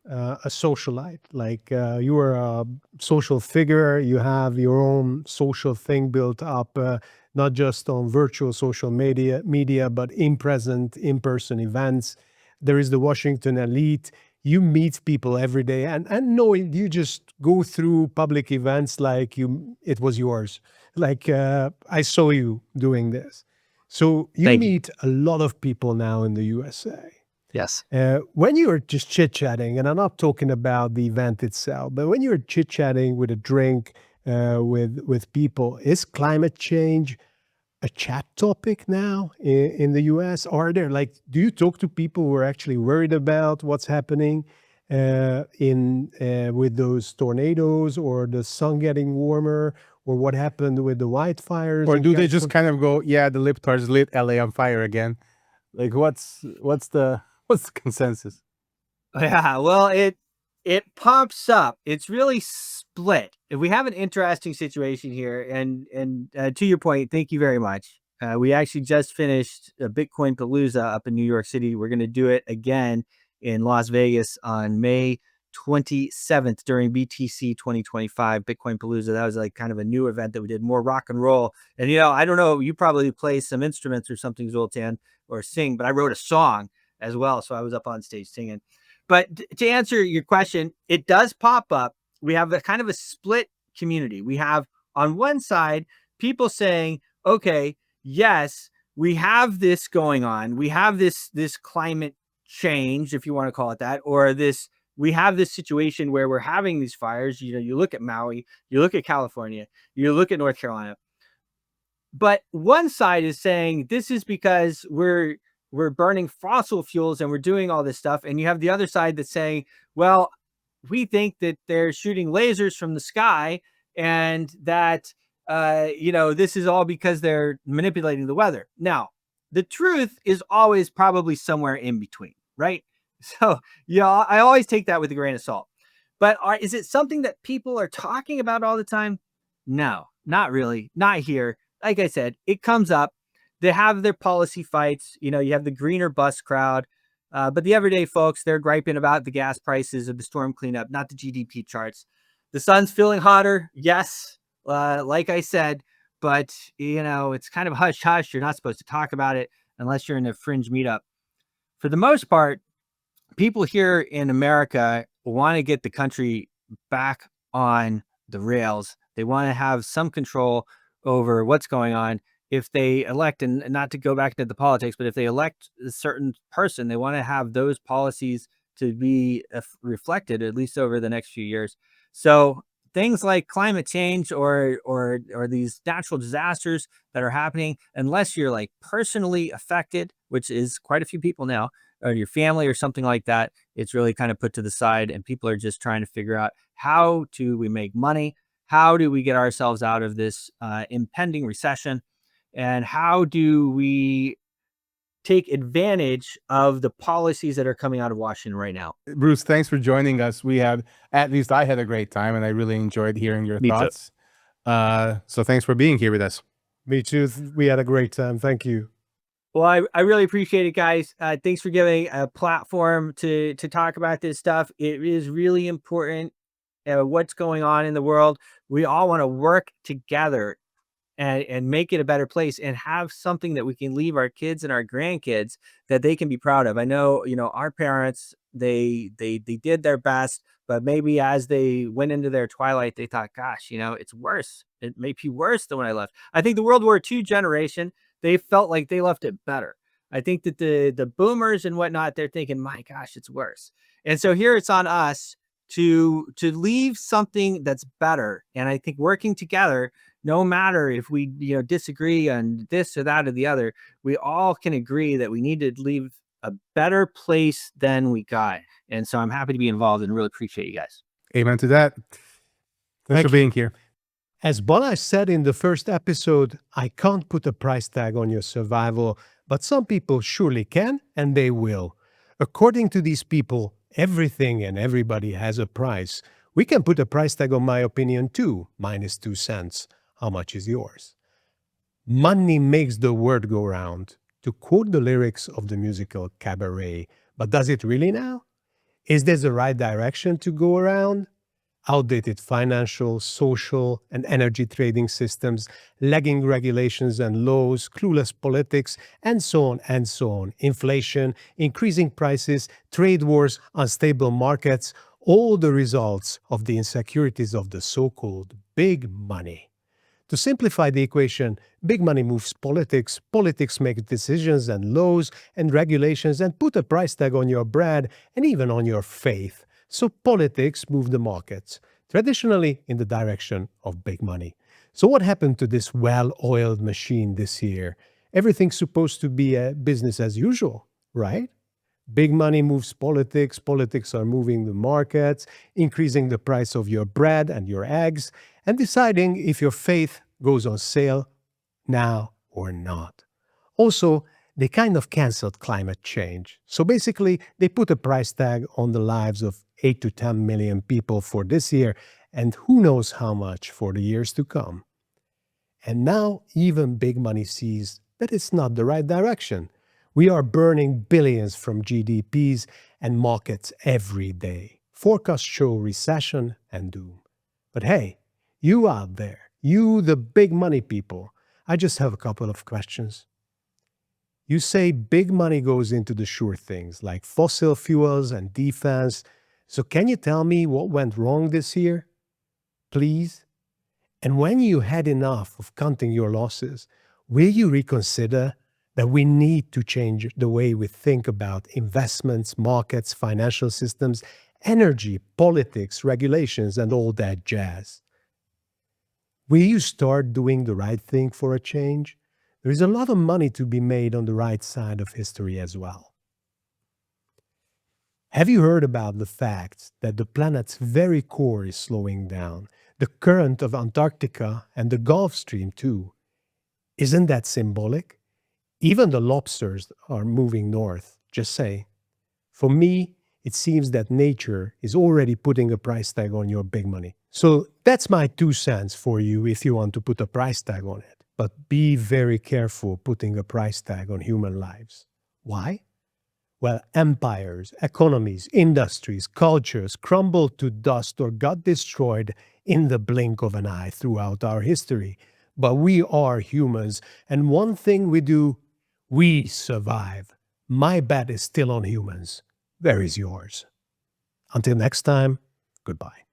a socialite, like you are a social figure. You have your own social thing built up, not just on virtual social media, but in present, in-person events. There is the Washington elite. You meet people every day, and no, you just go through public events like it was yours. Like I saw you doing this. So you Thank you. meet a lot of people now in the USA. Yes. When you're just chit chatting, and I'm not talking about the event itself, but when you're chit chatting with a drink with people, is climate change a chat topic now in the US? Are there do you talk to people who are actually worried about what's happening in with those tornadoes or the sun getting warmer or what happened with the wildfires? Or in do they just California? kind of go, yeah, the libtards lit LA on fire again? Like, what's the consensus? Yeah, well, it pops up. It's really split. If we have an interesting situation here, and to your point, thank you very much. We actually just finished a Bitcoin Palooza up in New York City. We're going to do it again in Las Vegas on May 27th during BTC 2025, Bitcoin Palooza. That was like kind of a new event that we did, more rock and roll. And, I don't know, you probably play some instruments or something, Zoltan, or sing, but I wrote a song as well. So I was up on stage singing. But to answer your question, it does pop up. We have a kind of a split community. We have on one side, people saying, okay, yes, we have this going on. We have this climate change, if you want to call it that, or we have this situation where we're having these fires. You look at Maui, you look at California, you look at North Carolina. But one side is saying this is because we're burning fossil fuels and we're doing all this stuff. And you have the other side that's saying, well, we think that they're shooting lasers from the sky and that, this is all because they're manipulating the weather. Now, the truth is always probably somewhere in between, right? So, I always take that with a grain of salt. But is it something that people are talking about all the time? No, not really. Not here. Like I said, it comes up. They have their policy fights. You have the greener bus crowd. But the everyday folks, they're griping about the gas prices of the storm cleanup, not the GDP charts. The sun's feeling hotter. Yes, like I said, but, it's kind of hush hush. You're not supposed to talk about it unless you're in a fringe meetup. For the most part, people here in America want to get the country back on the rails. They want to have some control over what's going on. If they elect, and not to go back into the politics, but if they elect a certain person, they want to have those policies to be reflected, at least over the next few years. So things like climate change or these natural disasters that are happening, unless you're like personally affected, which is quite a few people now, or your family or something like that, it's really kind of put to the side, and people are just trying to figure out how do we make money? How do we get ourselves out of this impending recession? And how do we take advantage of the policies that are coming out of Washington right now? Bruce, thanks for joining us. At least I had a great time, and I really enjoyed hearing your Me too. thoughts. So thanks for being here with us. Me too. We had a great time. Thank you. Well, I really appreciate it, guys. Thanks for giving a platform to talk about this stuff. It is really important what's going on in the world. We all want to work together and make it a better place and have something that we can leave our kids and our grandkids that they can be proud of. I know, our parents, they did their best, but maybe as they went into their twilight, they thought, gosh, it's worse. It may be worse than when I left. I think the World War II generation, they felt like they left it better. I think that the boomers and whatnot, they're thinking, my gosh, it's worse. And so here it's on us to leave something that's better. And I think working together, no matter if we disagree on this or that or the other, we all can agree that we need to leave a better place than we got. And so I'm happy to be involved and really appreciate you guys. Amen to that. Thanks for being here. As Bola said in the first episode, I can't put a price tag on your survival, but some people surely can, and they will. According to these people, everything and everybody has a price. We can put a price tag on my opinion too, -2 cents. How much is yours? Money makes the world go round, to quote the lyrics of the musical Cabaret. But does it really now? Is this the right direction to go around? Outdated financial, social, and energy trading systems, lagging regulations and laws, clueless politics, and so on and so on. Inflation, increasing prices, trade wars, unstable markets, all the results of the insecurities of the so-called big money. To simplify the equation, big money moves politics, politics makes decisions and laws and regulations and put a price tag on your bread and even on your faith. So politics move the markets, traditionally in the direction of big money. So what happened to this well-oiled machine this year? Everything's supposed to be a business as usual, right? Big money moves politics, politics are moving the markets, increasing the price of your bread and your eggs, and deciding if your faith goes on sale now or not. Also, they kind of canceled climate change. So basically, they put a price tag on the lives of 8 to 10 million people for this year, and who knows how much for the years to come. And now even big money sees that it's not the right direction. We are burning billions from GDPs and markets every day. Forecasts show recession and doom. But hey, you out there, you the big money people, I just have a couple of questions. You say big money goes into the sure things like fossil fuels and defense. So can you tell me what went wrong this year? Please? And when you had enough of counting your losses, will you reconsider that we need to change the way we think about investments, markets, financial systems, energy, politics, regulations, and all that jazz? Will you start doing the right thing for a change? There is a lot of money to be made on the right side of history as well. Have you heard about the fact that the planet's very core is slowing down? The current of Antarctica and the Gulf Stream, too. Isn't that symbolic? Even the lobsters are moving north, just say. For me, it seems that nature is already putting a price tag on your big money. So that's my 2 cents for you if you want to put a price tag on it. But be very careful putting a price tag on human lives. Why? Well, empires, economies, industries, cultures crumbled to dust or got destroyed in the blink of an eye throughout our history. But we are humans, and one thing we do, we survive. My bet is still on humans. Where is yours? Until next time, goodbye.